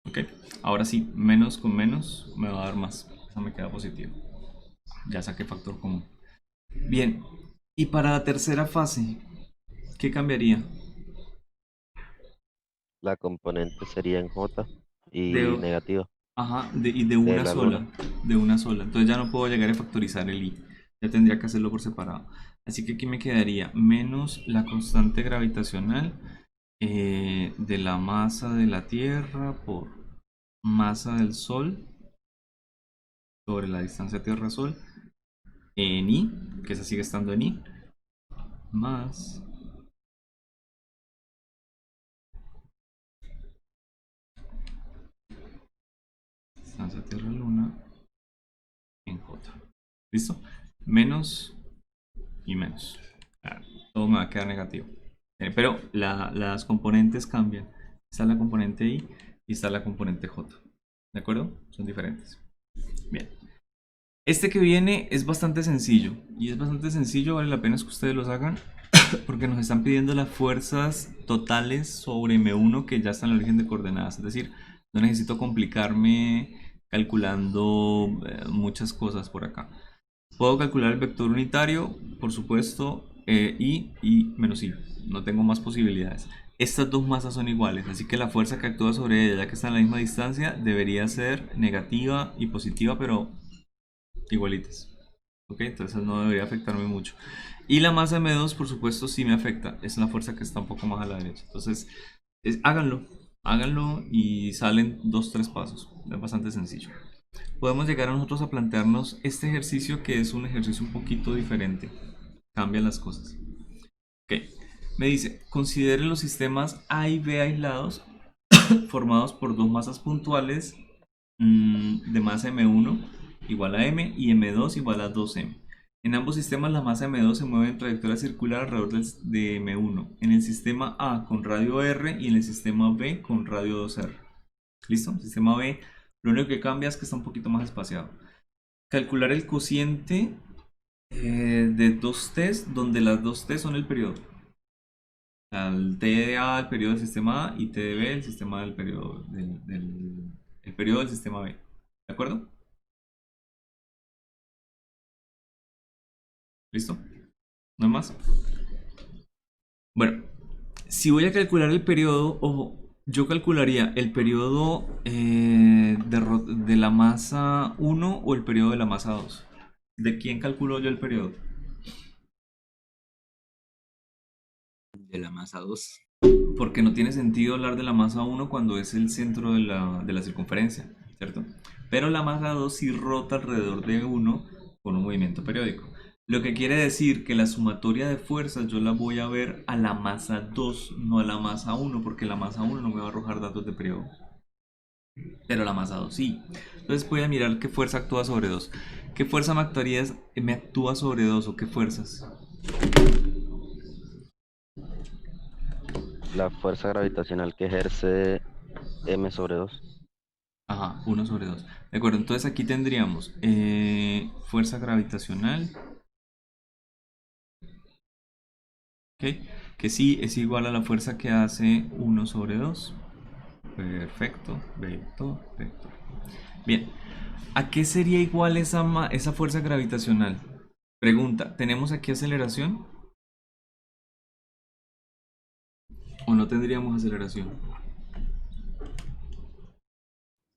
Ok, ahora sí, menos con menos me va a dar más. Eso me queda positivo. Ya saqué factor común. Bien, y para la tercera fase, ¿qué cambiaría? La componente sería en J y De, negativa ajá, y de de una la luna. sola. De una sola. Entonces ya no puedo llegar a factorizar el i. Ya tendría que hacerlo por separado. Así que aquí me quedaría menos la constante gravitacional de la masa de la Tierra por masa del Sol sobre la distancia Tierra-Sol en i, que esa sigue estando en i, más distancia Tierra-Luna en j. ¿Listo? Menos y menos. Todo me va a quedar negativo. Pero las componentes cambian. Está la componente i y está la componente j. ¿De acuerdo? Son diferentes. Bien. Este que viene es bastante sencillo. Y es bastante sencillo, vale la pena que ustedes los hagan. Porque nos están pidiendo las fuerzas totales sobre M1 que ya están en el origen de coordenadas. Es decir, no necesito complicarme calculando muchas cosas por acá. Puedo calcular el vector unitario, por supuesto, y menos i. No tengo más posibilidades. Estas dos masas son iguales, así que la fuerza que actúa sobre ella, ya que está a la misma distancia, debería ser negativa y positiva, pero igualitas. Ok, entonces no debería afectarme mucho. Y la masa M2, por supuesto, sí me afecta. Es una fuerza que está un poco más a la derecha. Entonces, háganlo y salen 2-3 pasos. Es bastante sencillo. Podemos llegar a nosotros a plantearnos este ejercicio que es un ejercicio un poquito diferente. Cambia las cosas. Ok, me dice, considere los sistemas A y B aislados formados por dos masas puntuales de masa M1 igual a M y M2 igual a 2M. En ambos sistemas la masa M2 se mueve en trayectoria circular alrededor de M1. En el sistema A con radio R y en el sistema B con radio 2R. ¿Listo? Sistema B, lo único que cambia es que está un poquito más espaciado. Calcular el cociente de dos T's, donde las dos T son el periodo. El T de A el periodo del sistema A y T de B el sistema del periodo el periodo del sistema B. ¿De acuerdo? ¿Listo? ¿No hay más? Bueno, si voy a calcular el periodo, ojo, Yo calcularía el periodo de la masa 1 o el periodo de la masa 2. ¿De quién calculo yo el periodo? De la masa 2. Porque no tiene sentido hablar de la masa 1 cuando es el centro de la circunferencia, ¿cierto? Pero la masa 2 sí rota alrededor de 1 con un movimiento periódico. Lo que quiere decir que la sumatoria de fuerzas yo la voy a ver a la masa 2, no a la masa 1, porque la masa 1 no me va a arrojar datos de periodo. Pero la masa 2 sí. Entonces voy a mirar qué fuerza actúa sobre 2. ¿Qué fuerza me actúa sobre 2 o qué fuerzas? La fuerza gravitacional que ejerce m sobre 2. Ajá, 1 sobre 2. De acuerdo, entonces aquí tendríamos fuerza gravitacional, ¿ok? Que sí es igual a la fuerza que hace 1 sobre 2. Perfecto, vector, vector. Bien, ¿a qué sería igual esa fuerza gravitacional? Pregunta, ¿tenemos aquí aceleración? ¿O no tendríamos aceleración?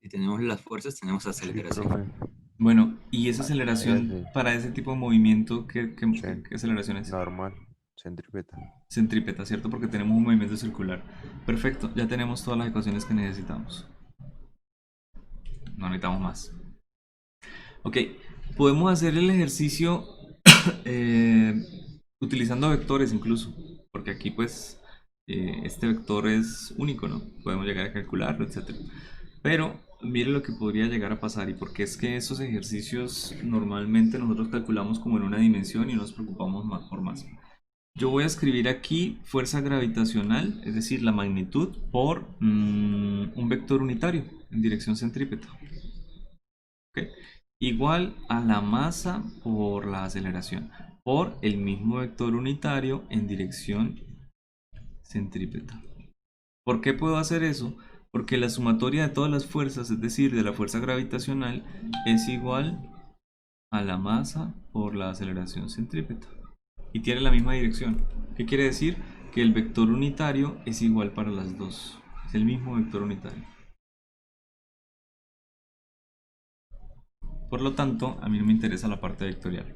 Si tenemos las fuerzas, tenemos Sí, aceleración. profe. Bueno, ¿y esa aceleración Ese, para ese tipo de movimiento, qué sí, aceleración es? normal, centrípeta. Centrípeta, ¿cierto? Porque tenemos un movimiento circular. Perfecto, ya tenemos todas las ecuaciones que necesitamos. No necesitamos más. Ok, podemos hacer el ejercicio utilizando vectores incluso, porque aquí pues este vector es único, ¿no? Podemos llegar a calcularlo, etcétera. Pero mire lo que podría llegar a pasar y porque es que esos ejercicios normalmente nosotros calculamos como en una dimensión y nos preocupamos más por más. Yo voy a escribir aquí fuerza gravitacional, es decir, la magnitud por un vector unitario en dirección centrípeta. ¿Ok? Igual a la masa por la aceleración por el mismo vector unitario en dirección centrípeta. ¿Por qué puedo hacer eso? Porque la sumatoria de todas las fuerzas, es decir, de la fuerza gravitacional, es igual a la masa por la aceleración centrípeta. Y tiene la misma dirección. ¿Qué quiere decir? Que el vector unitario es igual para las dos. Es el mismo vector unitario. Por lo tanto, a mí no me interesa la parte vectorial.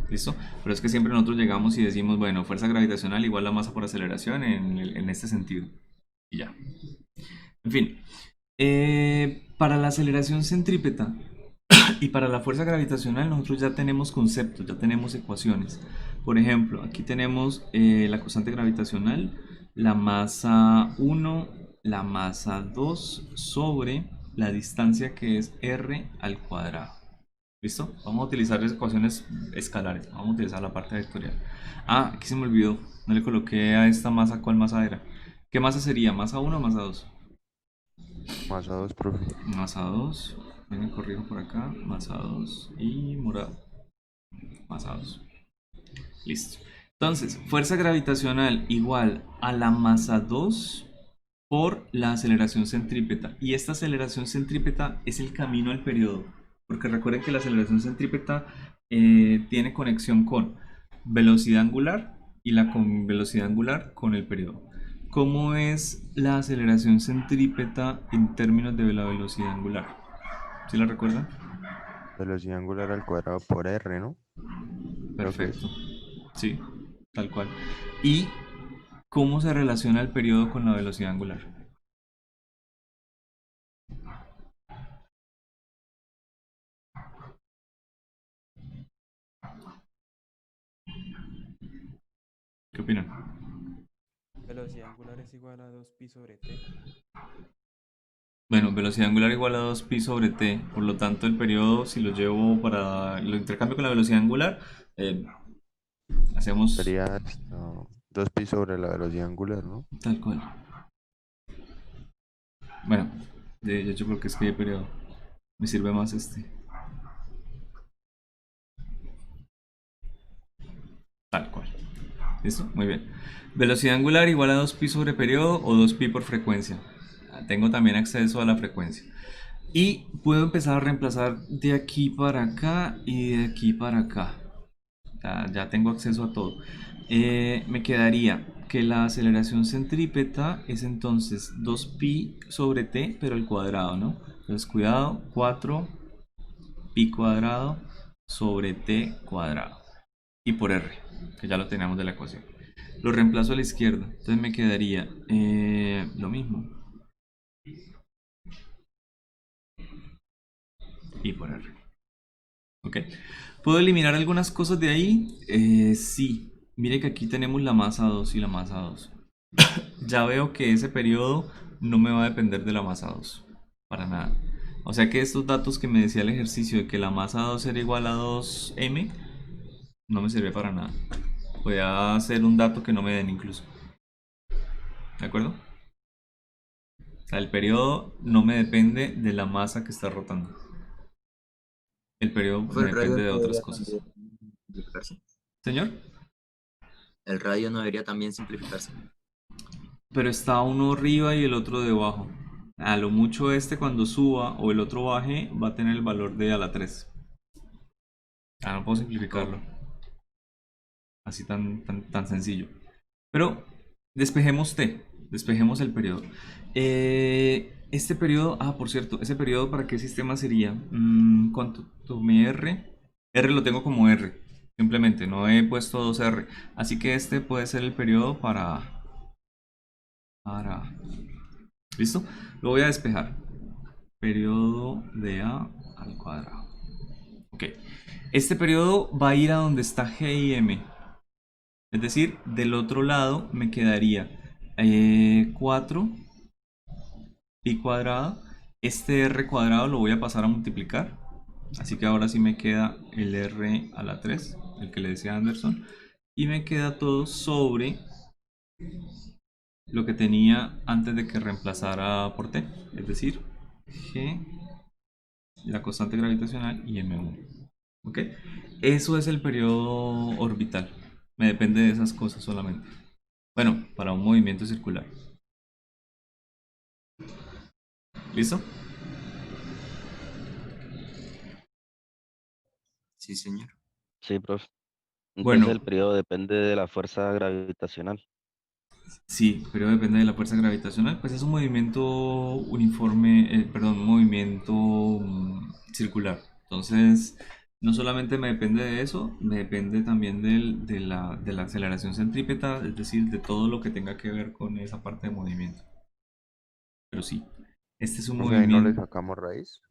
¿Listo? Pero es que siempre nosotros llegamos y decimos, bueno, fuerza gravitacional igual a masa por aceleración en este sentido. Y ya. En fin. Para la aceleración centrípeta y para la fuerza gravitacional nosotros ya tenemos conceptos, ya tenemos ecuaciones. Por ejemplo, aquí tenemos la constante gravitacional, la masa 1, la masa 2 sobre la distancia que es r al cuadrado. ¿Listo? Vamos a utilizar las ecuaciones escalares, vamos a utilizar la parte vectorial. Ah, aquí se me olvidó, no le coloqué a esta masa cuál masa era. ¿Qué masa sería? ¿Masa 1 o masa 2? Masa 2, profe. Masa 2, venga, corrijo por acá, masa 2 y morado. Masa 2. Listo. Entonces, fuerza gravitacional igual a la masa 2 por la aceleración centrípeta. Y esta aceleración centrípeta es el camino al periodo. Porque recuerden que la aceleración centrípeta tiene conexión con velocidad angular y la con velocidad angular con el periodo. ¿Cómo es la aceleración centrípeta en términos de la velocidad angular? ¿Sí la recuerdan? Velocidad angular al cuadrado por r, ¿no? Creo que es. Perfecto. Sí, tal cual. ¿Y cómo se relaciona el periodo con la velocidad angular? ¿Qué opinan? Velocidad angular es igual a 2pi sobre t. Bueno, velocidad angular igual a 2pi sobre t, por lo tanto el periodo, si lo llevo para lo intercambio con la velocidad angular, hacemos Sería esto, 2pi sobre la velocidad angular, ¿no? tal cual. Bueno, de hecho porque escribí periodo, me sirve más este. Tal cual. ¿Listo? Muy bien. Velocidad angular igual a 2pi sobre periodo o 2pi por frecuencia. Tengo también acceso a la frecuencia. Y puedo empezar a reemplazar de aquí para acá y de aquí para acá. Ya tengo acceso a todo. Me quedaría, ¿ok? que la aceleración centrípeta es entonces 2pi sobre t, pero al cuadrado, ¿no? Entonces, cuidado, 4pi cuadrado sobre t cuadrado. Y por r, que ya lo tenemos de la ecuación. Lo reemplazo a la izquierda. Entonces me quedaría lo mismo. Y por r. ¿Ok? ¿Puedo eliminar algunas cosas de ahí? Sí. Mire que aquí tenemos la masa 2 y la masa 2. Ya veo que ese periodo no me va a depender de la masa 2. Para nada. O sea que estos datos que me decía el ejercicio de que la masa 2 era igual a 2m, no me sirve para nada. Voy a hacer un dato que no me den incluso. ¿De acuerdo? O sea, el periodo no me depende de la masa que está rotando. El periodo me Pues el radio depende de no otras debería cosas. también simplificarse. ¿Señor? El radio no debería también simplificarse. Pero está uno arriba y el otro debajo. A lo mucho este cuando suba o el otro baje va a tener el valor de a la 3. No puedo simplificarlo. Así tan sencillo. Pero despejemos T. Despejemos el periodo. Este periodo, por cierto, ese periodo ¿para qué sistema sería? ¿Cuánto tomé R? R lo tengo como R. Simplemente, no he puesto 2R. Así que este puede ser el periodo para... ¿Listo? Lo voy a despejar. Periodo de A al cuadrado. Ok. Este periodo va a ir a donde está G y M. Es decir, del otro lado me quedaría 4 pi cuadrado. Este R cuadrado lo voy a pasar a multiplicar. Así que ahora sí me queda el R a la 3, el que le decía Anderson. Y me queda todo sobre lo que tenía antes de que reemplazara por T. Es decir, G, la constante gravitacional y M1. ¿Ok? Eso es el periodo orbital. Me depende de esas cosas solamente. Bueno, para un movimiento circular. ¿Listo? Sí, señor. Sí, profe. Entonces Bueno, el periodo depende de la fuerza gravitacional. sí, pero depende de la fuerza gravitacional. Pues es un movimiento uniforme, perdón, un movimiento circular. Entonces, no solamente me depende de eso, me depende también de la aceleración centrípeta, es decir, de todo lo que tenga que ver con esa parte de movimiento. Pero sí, este es un O sea, ahí no le movimiento. sacamos raíz.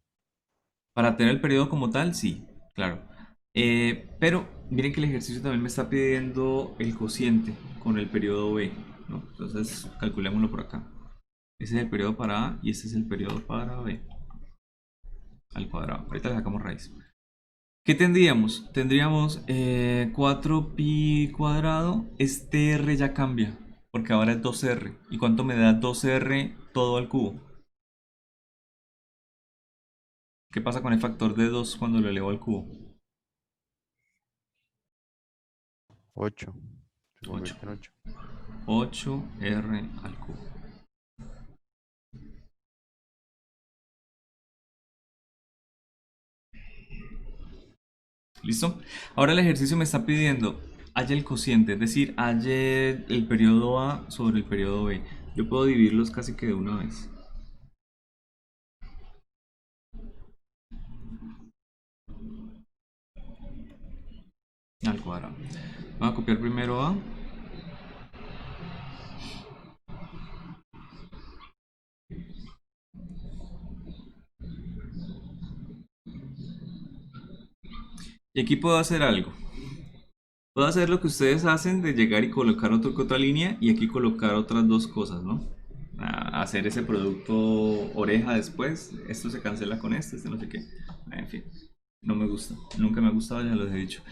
Para tener el periodo como tal, sí, claro. Pero miren que el ejercicio también me está pidiendo el cociente con el periodo B, ¿no? Entonces calculémoslo por acá. Ese es el periodo para A y este es el periodo para B al cuadrado. Ahorita le sacamos raíz. ¿Qué tendríamos? Tendríamos 4pi cuadrado. Este R ya cambia porque ahora es 2R. ¿Y cuánto me da 2R todo al cubo? ¿Qué pasa con el factor de 2 cuando lo elevo al cubo? 8. Se 8. convierte en 8. 8R al cubo. ¿Listo? Ahora el ejercicio me está pidiendo haya el cociente, es decir, haya el periodo A sobre el periodo B. Yo puedo dividirlos casi que de una vez. Al cuadrado. Vamos a copiar primero A. Y aquí puedo hacer algo. Puedo hacer lo que ustedes hacen de llegar y colocar otra línea y aquí colocar otras dos cosas, ¿no? Hacer ese producto oreja después. Esto se cancela con este no sé qué. En fin, no me gusta. Nunca me ha gustado, ya los he dicho.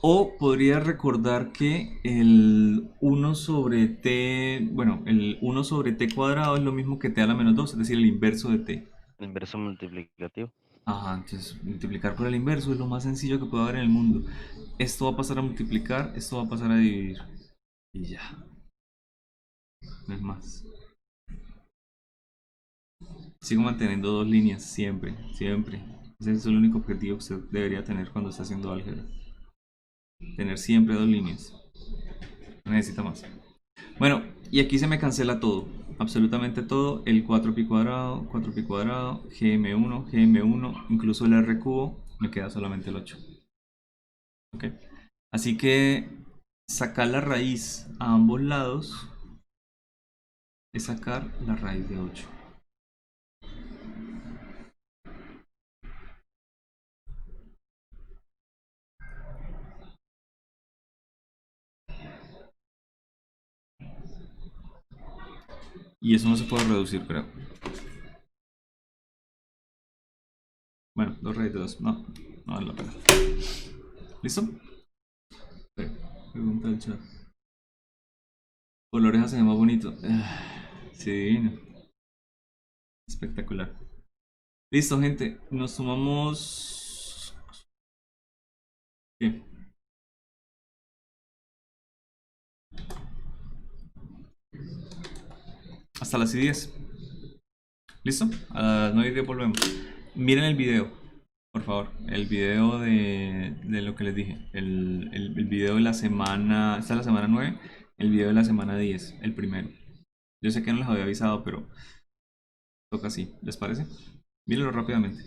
O podría recordar que el 1 sobre t, bueno, el 1 sobre t cuadrado es lo mismo que t a la menos 2, es decir, el inverso de t. El inverso multiplicativo. Ajá, entonces multiplicar por el inverso es lo más sencillo que puede haber en el mundo. Esto va a pasar a multiplicar, esto va a pasar a dividir. Y ya. No es más. Sigo manteniendo dos líneas, siempre, siempre. Ese es el único objetivo que usted debería tener cuando está haciendo álgebra. Tener siempre dos líneas. No necesita más. Bueno, y aquí se me cancela todo, absolutamente todo, el 4pi cuadrado, 4pi cuadrado, gm1, gm1, incluso el r cubo, me queda solamente el 8. ¿Ok? Así que sacar la raíz a ambos lados es sacar la raíz de 8. Y eso no se puede reducir, creo. Bueno, 2 raíz de 2. No, no vale la pena. ¿Listo? Pregunta del chat. Por la oreja se ve más bonito. Sí, divino. Espectacular. Listo, gente. Nos tomamos... ¿Qué? Hasta las 10. ¿Listo? A las 9:10 volvemos. Miren el video, por favor. El video de lo que les dije. El video de la semana... Esta es la semana 9. El video de la semana 10. El primero. Yo sé que no les había avisado, pero... toca así. ¿Les parece? Mírenlo rápidamente.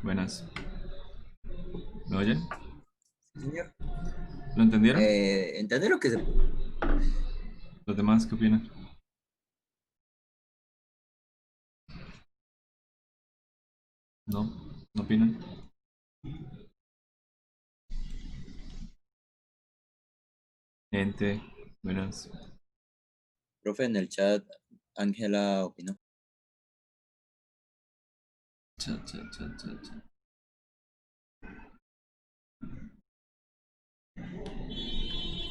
Buenas. ¿Me oyen? Señor. ¿Lo entendieron? Entender lo que se... ¿Los demás qué opinan? ¿No? ¿No opinan? Gente, buenas. Profe, en el chat, Ángela opinó. Chat, chat, chat, chat, chat.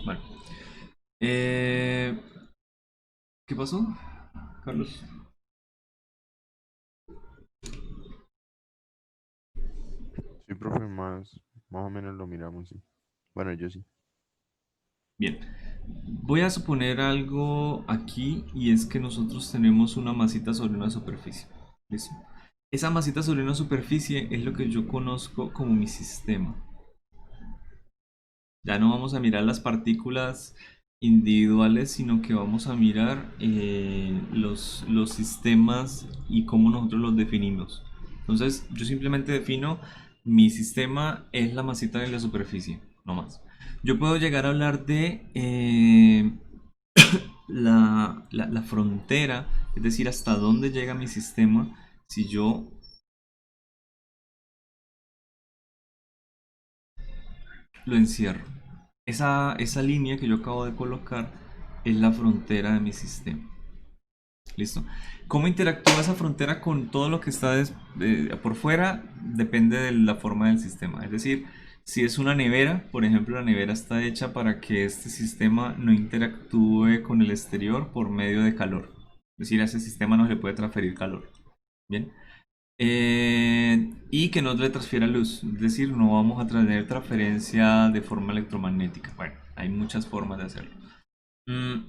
Bueno. ¿Qué pasó, Carlos? Sí, profe, más o menos lo miramos, sí. Bueno, yo sí. Bien. Voy a suponer algo aquí y es que nosotros tenemos una masita sobre una superficie. ¿Listo? Esa masita sobre una superficie es lo que yo conozco como mi sistema. Ya no vamos a mirar las partículas individuales, sino que vamos a mirar los sistemas y cómo nosotros los definimos. Entonces, yo simplemente defino mi sistema es la masita de la superficie, no más. Yo puedo llegar a hablar de la frontera, es decir, hasta dónde llega mi sistema si yo lo encierro. Esa línea que yo acabo de colocar es la frontera de mi sistema. ¿Listo? ¿Cómo interactúa esa frontera con todo lo que está por fuera? Depende de la forma del sistema. Es decir, si es una nevera, por ejemplo, la nevera está hecha para que este sistema no interactúe con el exterior por medio de calor. Es decir, a ese sistema no se le puede transferir calor. Bien. Y que no le transfiera luz, es decir, no vamos a tener transferencia de forma electromagnética. Bueno, hay muchas formas de hacerlo.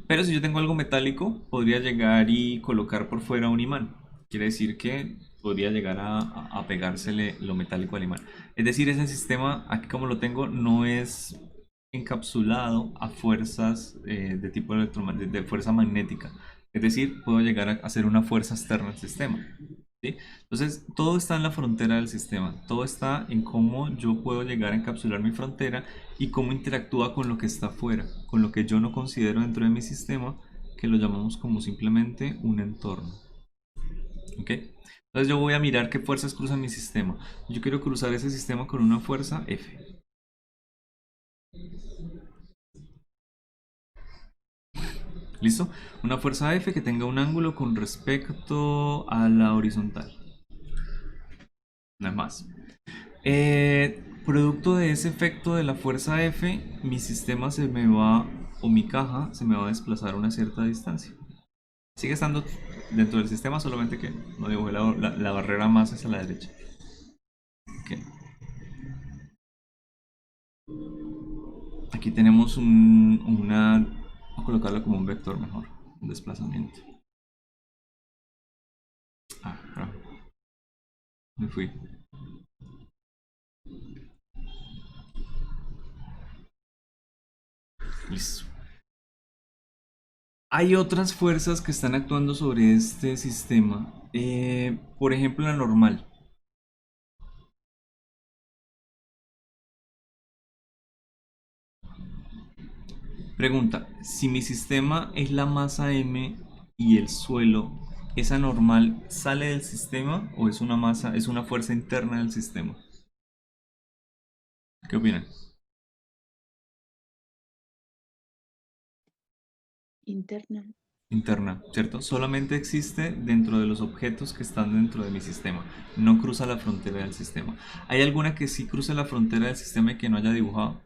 Pero si yo tengo algo metálico, podría llegar y colocar por fuera un imán. Quiere decir que podría llegar a pegársele lo metálico al imán. Es decir, ese sistema, aquí como lo tengo, no es encapsulado a fuerzas de tipo electromagnético, de fuerza magnética. Es decir, puedo llegar a hacer una fuerza externa al sistema. ¿Sí? Entonces, todo está en la frontera del sistema, todo está en cómo yo puedo llegar a encapsular mi frontera y cómo interactúa con lo que está afuera, con lo que yo no considero dentro de mi sistema, que lo llamamos como simplemente un entorno. ¿Ok? Entonces yo voy a mirar qué fuerzas cruzan mi sistema. Yo quiero cruzar ese sistema con una fuerza F. ¿Listo? Una fuerza F que tenga un ángulo con respecto a la horizontal. Nada más. Producto de ese efecto de la fuerza F, mi sistema se me va, o mi caja se me va a desplazar a una cierta distancia. Sigue estando dentro del sistema, solamente que no dibujé la barrera más hacia la derecha. Okay. Aquí tenemos una... Voy a colocarlo como un vector mejor, un desplazamiento. Ah, me fui. Listo. Hay otras fuerzas que están actuando sobre este sistema. Por ejemplo, la normal. Pregunta, si mi sistema es la masa M y el suelo, ¿esa normal sale del sistema o es una masa, es una fuerza interna del sistema? ¿Qué opinan? Interna. Interna, ¿cierto? Solamente existe dentro de los objetos que están dentro de mi sistema. No cruza la frontera del sistema. ¿Hay alguna que sí cruce la frontera del sistema y que no haya dibujado?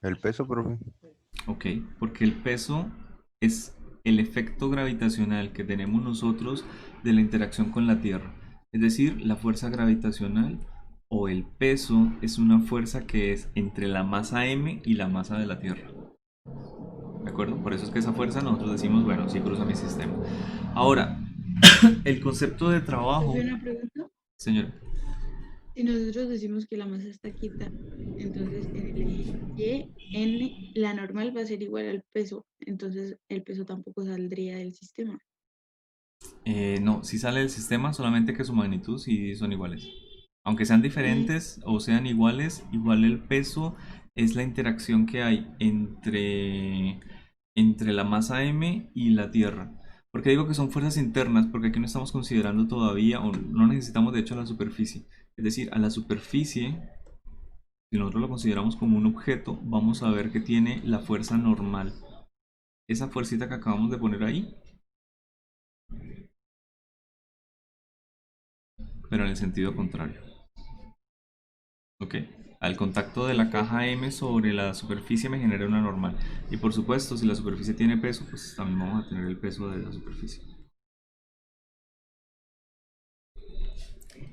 El peso, profe. Ok, porque el peso es el efecto gravitacional que tenemos nosotros de la interacción con la Tierra. Es decir, la fuerza gravitacional o el peso es una fuerza que es entre la masa m y la masa de la Tierra. ¿De acuerdo? Por eso es que esa fuerza nosotros decimos, bueno, sí cruza mi sistema. Ahora, el concepto de trabajo, Profe, una pregunta. señor. Si nosotros decimos que la masa está quieta, entonces en el eje Y, N, la normal va a ser igual al peso. Entonces el peso tampoco saldría del sistema. No, si sale del sistema, solamente que su magnitud sí son iguales. Aunque sean diferentes o sean iguales, igual el peso es la interacción que hay entre la masa M y la Tierra. ¿Por qué digo que son fuerzas internas? Porque aquí no estamos considerando todavía, o no necesitamos de hecho la superficie. Es decir, a la superficie, si nosotros lo consideramos como un objeto, vamos a ver que tiene la fuerza normal. Esa fuercita que acabamos de poner ahí, pero en el sentido contrario. ¿Ok? Al contacto de la caja M sobre la superficie me genera una normal. Y por supuesto, si la superficie tiene peso, pues también vamos a tener el peso de la superficie.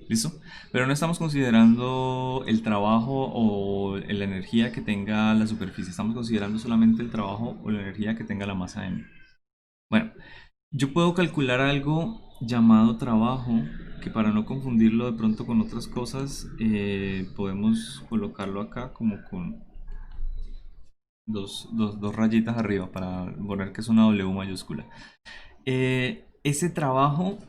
¿Listo? Pero no estamos considerando el trabajo o la energía que tenga la superficie. Estamos considerando solamente el trabajo o la energía que tenga la masa M. Bueno, yo puedo calcular algo llamado trabajo, que para no confundirlo de pronto con otras cosas, podemos colocarlo acá como con dos rayitas arriba para poner que es una W mayúscula. Ese trabajo,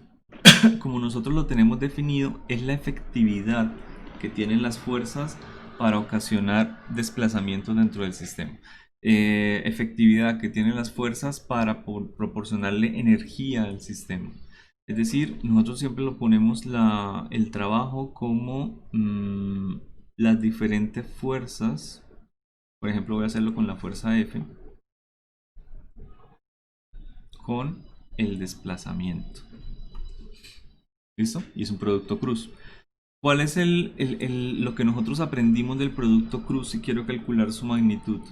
como nosotros lo tenemos definido, es la efectividad que tienen las fuerzas para ocasionar desplazamientos dentro del sistema. Efectividad que tienen las fuerzas para proporcionarle energía al sistema. Es decir, nosotros siempre lo ponemos el trabajo como las diferentes fuerzas. Por ejemplo, voy a hacerlo con la fuerza F, con el desplazamiento. ¿Listo? Y es un producto cruz. ¿Cuál es lo que nosotros aprendimos del producto cruz si quiero calcular su magnitud?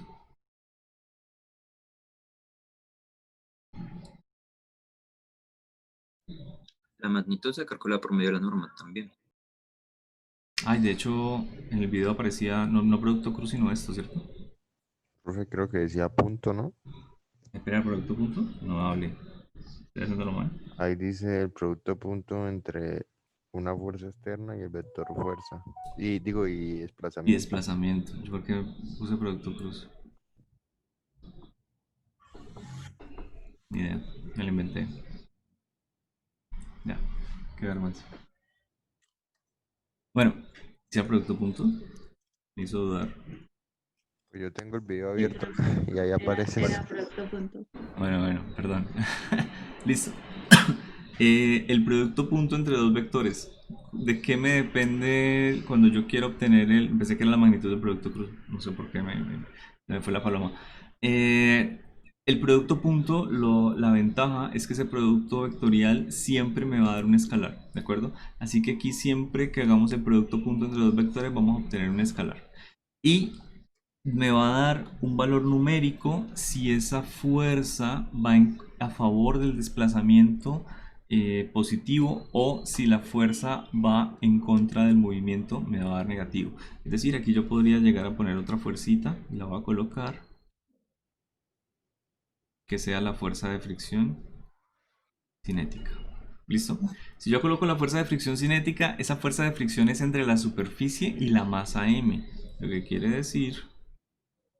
La magnitud se calcula por medio de la norma también. Ay, de hecho, en el video aparecía no producto cruz, sino esto, ¿cierto? Profe, creo que decía punto, ¿no? Espera, producto punto. No hable. Estoy haciéndolo mal. Ahí dice el producto punto entre una fuerza externa y el vector fuerza. Y digo, y Y desplazamiento. desplazamiento. Yo porque puse producto cruz. Ni idea. Me lo inventé. Ya. Qué vergüenza. Bueno, si producto punto. Me hizo dudar. Pues yo tengo el video Sí, abierto profe. y ahí aparece. Era producto punto. Bueno, perdón. Listo. El producto punto entre dos vectores. ¿De qué me depende cuando yo quiero obtener pensé que era la magnitud del producto cruz. No sé por qué me fue la paloma. El producto punto, la ventaja es que ese producto vectorial siempre me va a dar un escalar, ¿de acuerdo? Así que aquí siempre que hagamos el producto punto entre dos vectores vamos a obtener un escalar. Y me va a dar un valor numérico si esa fuerza va a favor del desplazamiento positivo, o si la fuerza va en contra del movimiento me va a dar negativo. Es decir, aquí yo podría llegar a poner otra fuercita y la voy a colocar que sea la fuerza de fricción cinética. ¿Listo? Si yo coloco la fuerza de fricción cinética, esa fuerza de fricción es entre la superficie y la masa M, lo que quiere decir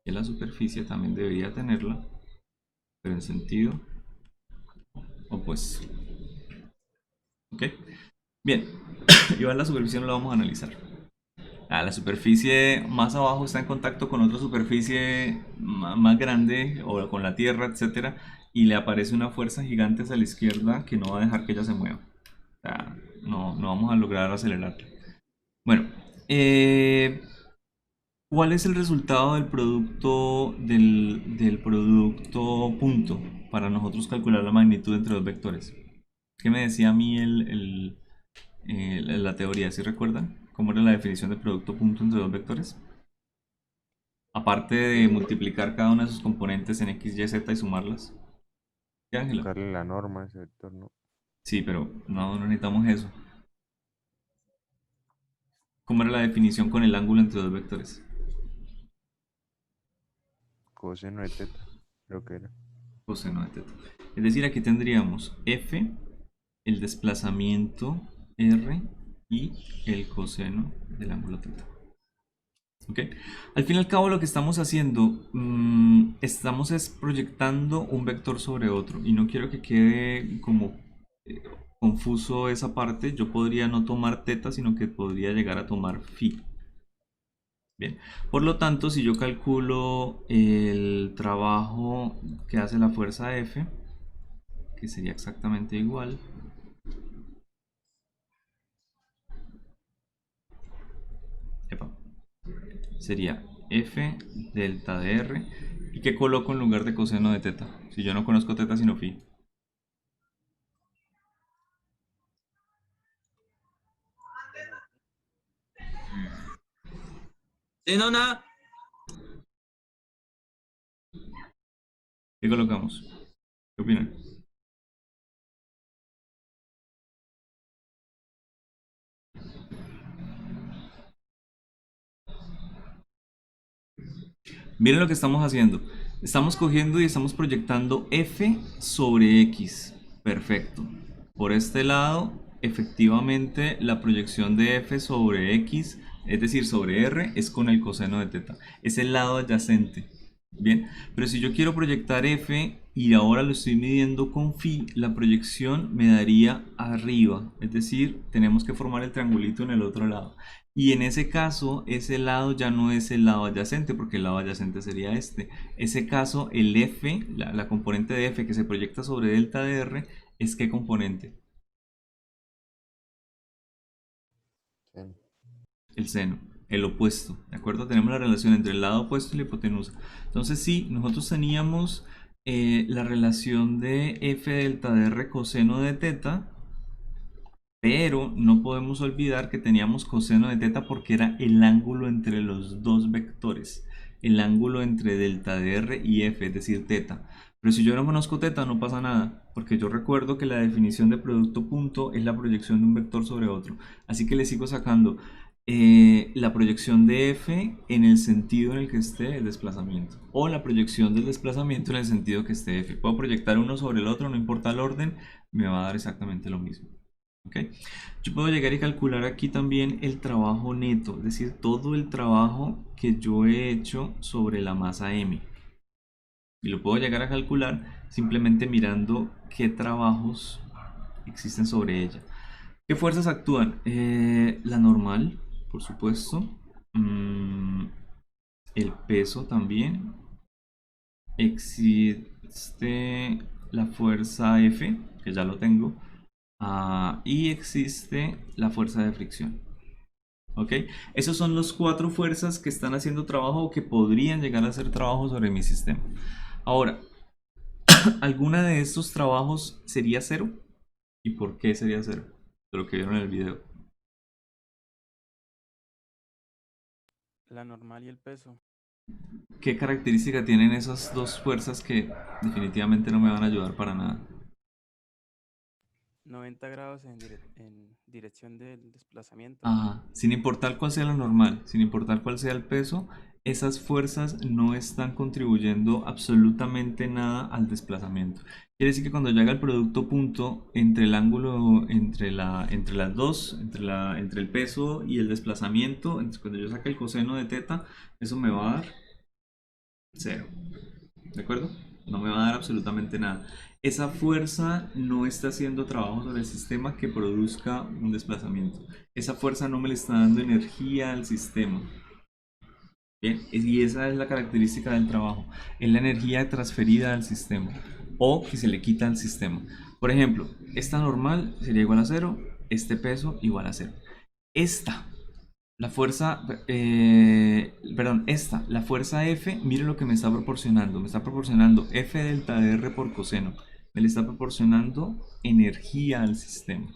que la superficie también debería tenerla, pero en sentido opuesto. ¿Ok? Bien, igual la superficie no la vamos a analizar. La superficie más abajo está en contacto con otra superficie más grande o con la Tierra, etcétera, y le aparece una fuerza gigante hacia la izquierda que no va a dejar que ella se mueva. O sea, no vamos a lograr acelerarla. Bueno, ¿cuál es el resultado del producto punto para nosotros calcular la magnitud entre dos vectores? ¿Qué me decía a mí la teoría? ¿Sí recuerdan? ¿Cómo era la definición de producto punto entre dos vectores? Aparte de multiplicar cada una de sus componentes en x, y, z y sumarlas. ¿Sí, Ángela? Buscarle la norma a ese vector, ¿no? Sí, pero no necesitamos eso. ¿Cómo era la definición con el ángulo entre dos vectores? Coseno de teta, creo que era. Coseno de teta. Es decir, aquí tendríamos f, el desplazamiento r y el coseno del ángulo teta. ¿Ok? Al fin y al cabo lo que estamos haciendo, estamos proyectando un vector sobre otro, y no quiero que quede como confuso esa parte, yo podría no tomar teta, sino que podría llegar a tomar phi. Bien, por lo tanto, si yo calculo el trabajo que hace la fuerza F, que sería exactamente igual, epa, sería F delta de R. ¿Y qué coloco en lugar de coseno de teta? Si yo no conozco teta sino phi. Sí, no, nada. ¿Qué colocamos? ¿Qué opinan? Miren lo que estamos haciendo. Estamos cogiendo y estamos proyectando F sobre X. Perfecto. Por este lado, efectivamente, la proyección de F sobre X, es decir, sobre R, es con el coseno de teta. Es el lado adyacente. Bien, pero si yo quiero proyectar F y ahora lo estoy midiendo con phi, la proyección me daría arriba. Es decir, tenemos que formar el triangulito en el otro lado. Y en ese caso, ese lado ya no es el lado adyacente, porque el lado adyacente sería este. Ese caso, el F, la componente de F que se proyecta sobre delta de R, ¿es qué componente? Seno. El seno, el opuesto, ¿de acuerdo? Tenemos la relación entre el lado opuesto y la hipotenusa. Entonces sí, nosotros teníamos la relación de F delta de R coseno de teta, pero no podemos olvidar que teníamos coseno de teta porque era el ángulo entre los dos vectores, el ángulo entre delta de R y F, es decir, teta. Pero si yo no conozco teta no pasa nada, porque yo recuerdo que la definición de producto punto es la proyección de un vector sobre otro. Así que le sigo sacando la proyección de F en el sentido en el que esté el desplazamiento, o la proyección del desplazamiento en el sentido que esté F. Puedo proyectar uno sobre el otro, no importa el orden, me va a dar exactamente lo mismo. ¿Okay? Yo puedo llegar y calcular aquí también el trabajo neto, es decir, todo el trabajo que yo he hecho sobre la masa M. Y lo puedo llegar a calcular simplemente mirando qué trabajos existen sobre ella. ¿Qué fuerzas actúan? La normal, por supuesto. El peso también. Existe la fuerza F, que ya lo tengo. Y existe la fuerza de fricción. ¿Ok? Esos son los 4 fuerzas que están haciendo trabajo o que podrían llegar a hacer trabajo sobre mi sistema. Ahora, ¿alguna de estos trabajos sería cero? ¿Y por qué sería cero? De lo que vieron en el video. La normal y el peso. ¿Qué característica tienen esas dos fuerzas que definitivamente no me van a ayudar para nada? 90 grados en dirección del desplazamiento. Ajá. Sin importar cuál sea la normal, sin importar cuál sea el peso, esas fuerzas no están contribuyendo absolutamente nada al desplazamiento. Quiere decir que cuando yo haga el producto punto entre el ángulo, entre las dos, entre el peso y el desplazamiento, cuando yo saque el coseno de teta, eso me va a dar cero. ¿De acuerdo? No me va a dar absolutamente nada. Esa fuerza no está haciendo trabajo sobre el sistema que produzca un desplazamiento. Esa fuerza no me le está dando energía al sistema. Bien, y esa es la característica del trabajo. Es la energía transferida al sistema o que se le quita al sistema. Por ejemplo, esta normal sería igual a 0, este peso igual a 0. La fuerza F, mire lo que me está proporcionando. Me está proporcionando F delta de R por coseno. Me le está proporcionando energía al sistema.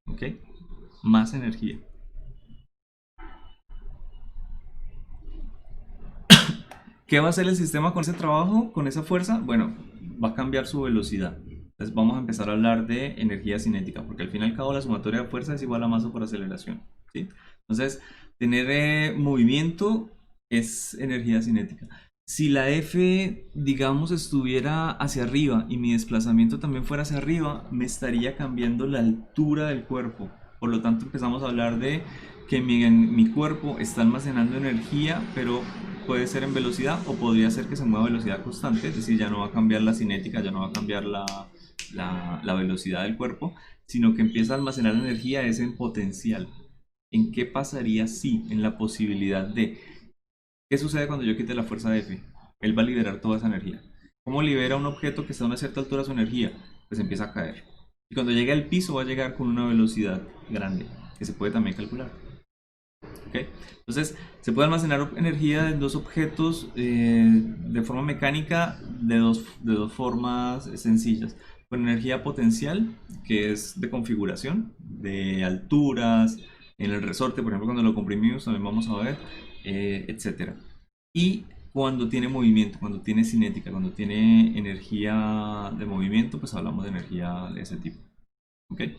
¿Ok? Más energía. ¿Qué va a hacer el sistema con ese trabajo, con esa fuerza? Bueno, va a cambiar su velocidad. Entonces vamos a empezar a hablar de energía cinética, porque al fin y al cabo la sumatoria de fuerza es igual a masa por aceleración. ¿Sí? Entonces, tener movimiento es energía cinética. Si la F, digamos, estuviera hacia arriba y mi desplazamiento también fuera hacia arriba, me estaría cambiando la altura del cuerpo. Por lo tanto, empezamos a hablar de que mi cuerpo está almacenando energía, pero puede ser en velocidad o podría ser que se mueva a velocidad constante, es decir, ya no va a cambiar la cinética, ya no va a cambiar la velocidad del cuerpo, sino que empieza a almacenar la energía es en potencial. ¿En qué pasaría si? En la posibilidad de... ¿Qué sucede cuando yo quite la fuerza de F? Él va a liberar toda esa energía. ¿Cómo libera un objeto que está a una cierta altura su energía? Pues empieza a caer. Y cuando llegue al piso va a llegar con una velocidad grande, que se puede también calcular. ¿Okay? Entonces, se puede almacenar energía en dos objetos de forma mecánica de dos formas sencillas. Con energía potencial, que es de configuración, de alturas, en el resorte, por ejemplo, cuando lo comprimimos, también vamos a ver, etcétera. Y cuando tiene movimiento, cuando tiene cinética, cuando tiene energía de movimiento, pues hablamos de energía de ese tipo. ¿Okay?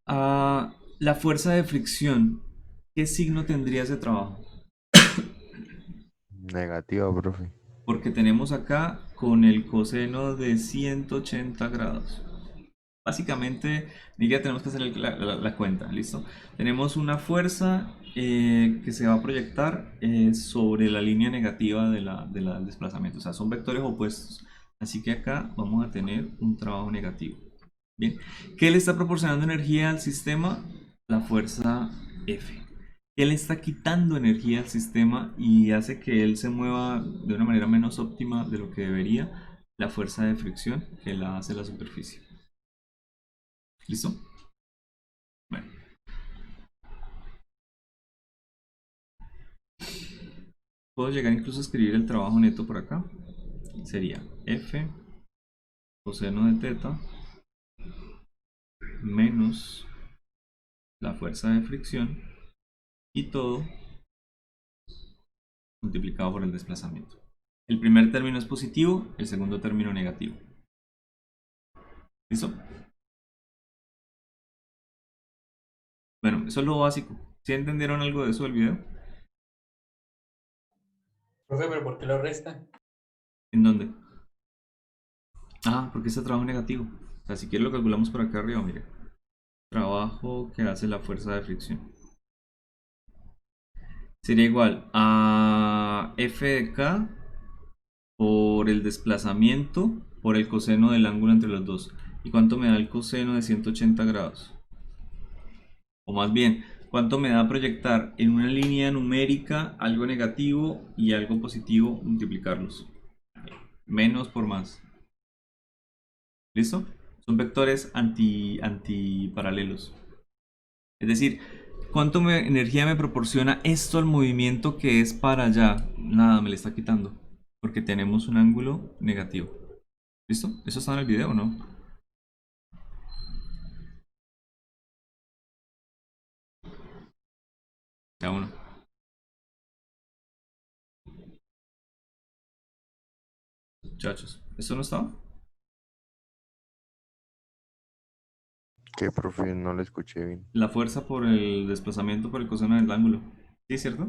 La fuerza de fricción, ¿qué signo tendría ese trabajo? Negativa, profe. Porque tenemos acá con el coseno de 180 grados. Básicamente, ni siquiera tenemos que hacer la cuenta, ¿listo? Tenemos una fuerza que se va a proyectar sobre la línea negativa del desplazamiento. O sea, son vectores opuestos. Así que acá vamos a tener un trabajo negativo. Bien, ¿qué le está proporcionando energía al sistema? La fuerza F. ¿Qué le está quitando energía al sistema y hace que él se mueva de una manera menos óptima de lo que debería? La fuerza de fricción que la hace la superficie. ¿Listo? Bueno. Puedo llegar incluso a escribir el trabajo neto por acá. Sería F coseno de teta menos la fuerza de fricción y todo multiplicado por el desplazamiento. El primer término es positivo, el segundo término negativo. ¿Listo? Bueno, eso es lo básico. ¿Sí entendieron algo de eso del video? Profe, pero ¿por qué lo resta? ¿En dónde? Ah, porque este trabajo negativo. O sea, si quiere lo calculamos por acá arriba, mire. Trabajo que hace la fuerza de fricción. Sería igual a F de K por el desplazamiento por el coseno del ángulo entre los dos. ¿Y cuánto me da el coseno de 180 grados? O más bien, ¿cuánto me da proyectar en una línea numérica algo negativo y algo positivo, multiplicarlos? Menos por más. ¿Listo? Son vectores antiparalelos. Es decir, ¿cuánto energía me proporciona esto al movimiento que es para allá? Nada, me le está quitando. Porque tenemos un ángulo negativo. ¿Listo? ¿Eso está en el video o no? Ya uno. Muchachos, ¿esto no estaba? ¿Qué, profe? No lo escuché bien. La fuerza por el desplazamiento por el coseno del ángulo. ¿Sí, cierto?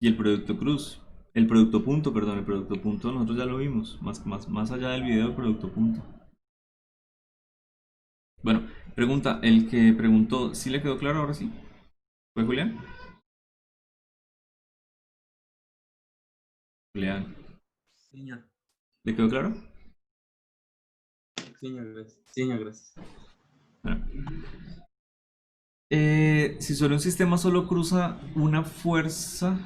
Y el producto cruz. El producto punto, perdón, el producto punto nosotros ya lo vimos. Más allá del video, el producto punto. Bueno, pregunta, el que preguntó, ¿sí le quedó claro ahora sí? ¿Fue Julián? Julián, Señor. ¿le quedó claro? Señor, gracias. Señor, gracias. Bueno. Si sobre un sistema solo cruza una fuerza,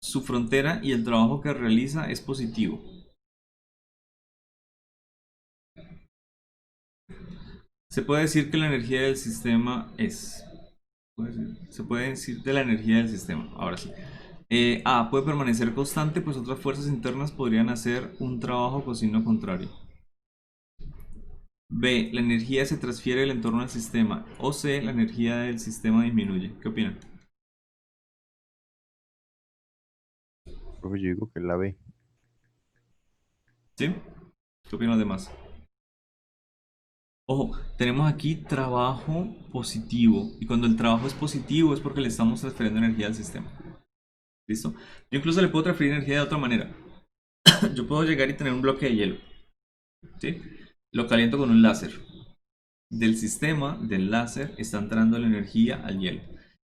su frontera y el trabajo que realiza es positivo. Se puede decir que la energía del sistema es... Se puede decir de la energía del sistema, ahora sí. A, puede permanecer constante, pues otras fuerzas internas podrían hacer un trabajo con signo contrario. B, la energía se transfiere del entorno al sistema. O C, la energía del sistema disminuye. ¿Qué opinan? Profe, yo digo que la B. ¿Sí? ¿Qué opinan los demás? Ojo, tenemos aquí trabajo positivo. Y cuando el trabajo es positivo es porque le estamos transfiriendo energía al sistema. ¿Listo? Yo incluso le puedo transferir energía de otra manera. Yo puedo llegar y tener un bloque de hielo. ¿Sí? Lo caliento con un láser. Del sistema, del láser, está entrando la energía al hielo.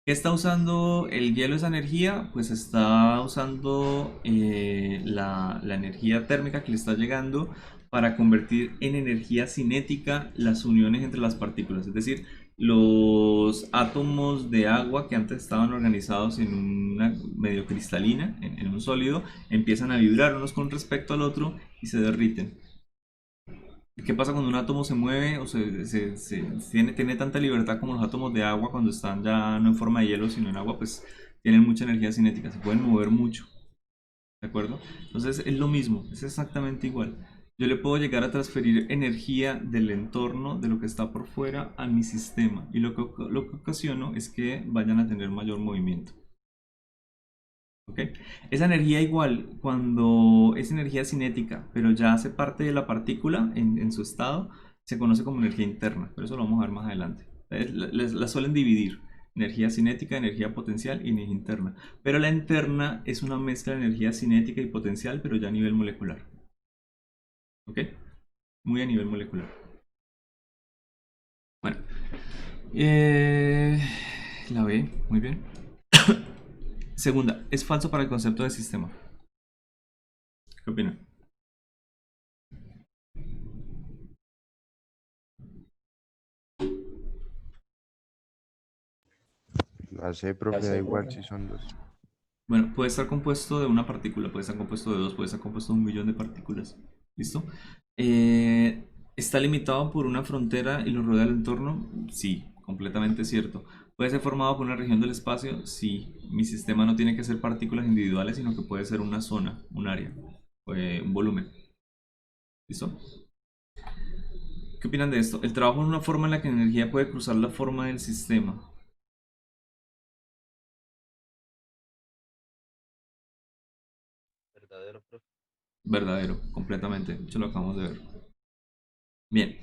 ¿Qué está usando el hielo esa energía? Pues está usando la energía térmica que le está llegando para convertir en energía cinética las uniones entre las partículas. Es decir, los átomos de agua que antes estaban organizados en una medio cristalina, en un sólido, empiezan a vibrar unos con respecto al otro y se derriten. ¿Qué pasa cuando un átomo se mueve o tiene tanta libertad como los átomos de agua cuando están ya no en forma de hielo sino en agua? Pues tienen mucha energía cinética, se pueden mover mucho, ¿de acuerdo? Entonces es lo mismo, es exactamente igual. Yo le puedo llegar a transferir energía del entorno, de lo que está por fuera, a mi sistema, y lo que ocasiono es que vayan a tener mayor movimiento. ¿Ok? Esa energía igual, cuando es energía cinética, pero ya hace parte de la partícula en su estado, se conoce como energía interna, pero eso lo vamos a ver más adelante. La suelen dividir, energía cinética, energía potencial y energía interna. Pero la interna es una mezcla de energía cinética y potencial, pero ya a nivel molecular. ¿Ok? Muy a nivel molecular. Bueno. La B, muy bien. Segunda, es falso para el concepto de sistema. ¿Qué opinan? La C, profe, da igual si son dos. Bueno, puede estar compuesto de una partícula, puede estar compuesto de dos, puede estar compuesto de 1 millón de partículas. ¿Listo? ¿Está limitado por una frontera y lo rodea el entorno? Sí, completamente cierto. ¿Puede ser formado por una región del espacio? Sí. Mi sistema no tiene que ser partículas individuales, sino que puede ser una zona, un área, un volumen. ¿Listo? ¿Qué opinan de esto? El trabajo es una forma en la que la energía puede cruzar la forma del sistema. Verdadero, profe. Verdadero, completamente. Eso lo acabamos de ver. Bien.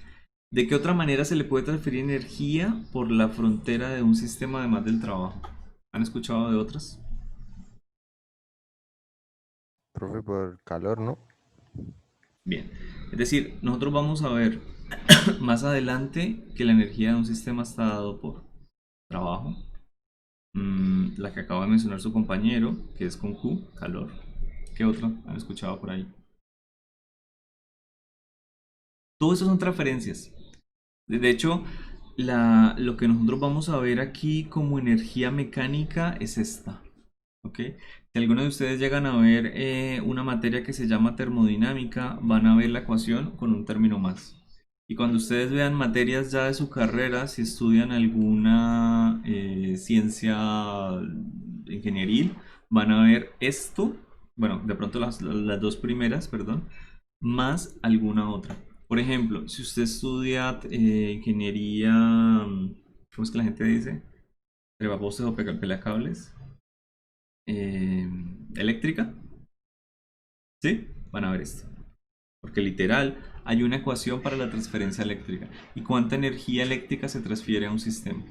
¿De qué otra manera se le puede transferir energía por la frontera de un sistema además del trabajo? ¿Han escuchado de otras? Profe, por calor, ¿no? Bien. Es decir, nosotros vamos a ver más adelante que la energía de un sistema está dado por trabajo. La que acaba de mencionar su compañero, que es con Q, calor. ¿Qué otra han escuchado por ahí? Todo eso son transferencias. De hecho, lo que nosotros vamos a ver aquí como energía mecánica es esta. ¿Ok? Si algunos de ustedes llegan a ver una materia que se llama termodinámica, van a ver la ecuación con un término más. Y cuando ustedes vean materias ya de su carrera, si estudian alguna ciencia ingenieril, van a ver esto, bueno, de pronto las dos primeras, perdón, más alguna otra. Por ejemplo, si usted estudia ingeniería, ¿cómo es que la gente dice? Trepapostes o pelacables, eléctrica, ¿sí? Van a ver esto. Porque literal, hay una ecuación para la transferencia eléctrica. ¿Y cuánta energía eléctrica se transfiere a un sistema?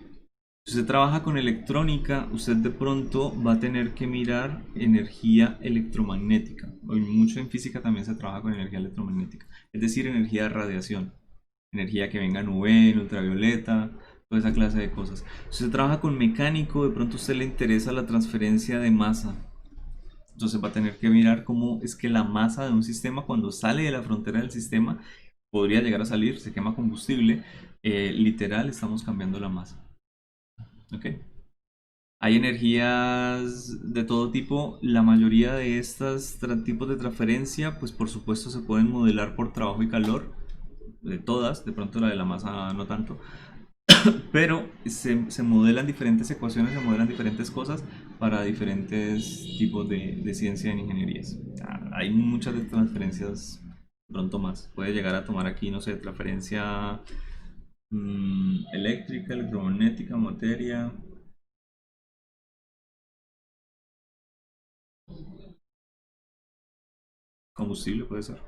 Si usted trabaja con electrónica, usted de pronto va a tener que mirar energía electromagnética. Hoy mucho en física también se trabaja con energía electromagnética. Es decir, energía de radiación. Energía que venga en UV, en ultravioleta, toda esa clase de cosas. Si usted trabaja con mecánico, de pronto a usted le interesa la transferencia de masa. Entonces va a tener que mirar cómo es que la masa de un sistema cuando sale de la frontera del sistema podría llegar a salir, se quema combustible, literal estamos cambiando la masa. ¿Ok? Hay energías de todo tipo, la mayoría de estos tipos de transferencia pues por supuesto se pueden modelar por trabajo y calor, de todas, de pronto la de la masa no tanto, pero se modelan diferentes ecuaciones, se modelan diferentes cosas para diferentes tipos de ciencia en ingenierías. Hay muchas de transferencias, pronto más. Puede llegar a tomar aquí, no sé, transferencia eléctrica, electromagnética, materia. Combustible puede ser.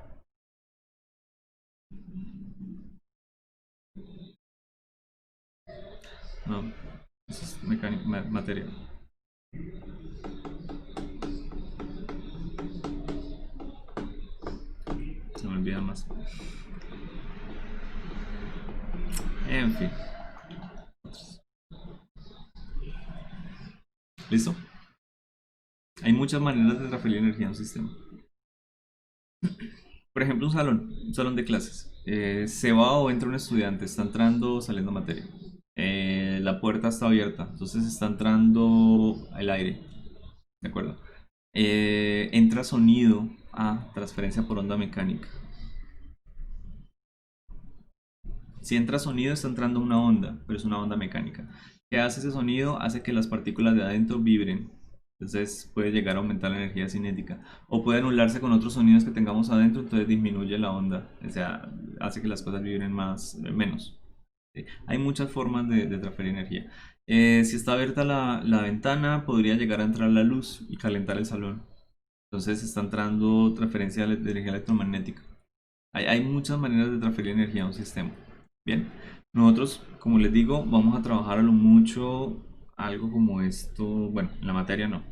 No, eso es mecánica, materia. Se me olvida más. En fin. ¿Listo? Hay muchas maneras de transferir energía a un sistema. Por ejemplo, un salón de clases. Se va o entra un estudiante, está entrando o saliendo materia. La puerta está abierta, entonces está entrando el aire. ¿De acuerdo? Entra sonido a transferencia por onda mecánica. Si entra sonido, está entrando una onda, pero es una onda mecánica. ¿Qué hace ese sonido? Hace que las partículas de adentro vibren. Entonces puede llegar a aumentar la energía cinética. O puede anularse con otros sonidos que tengamos adentro, entonces disminuye la onda. O sea, hace que las cosas vibren menos. ¿Sí? Hay muchas formas de transferir energía. Si está abierta la ventana, podría llegar a entrar la luz y calentar el salón. Entonces está entrando transferencia de energía electromagnética. Hay muchas maneras de transferir energía a un sistema. Bien, nosotros, como les digo, vamos a trabajar a lo mucho algo como esto. Bueno, en la materia no.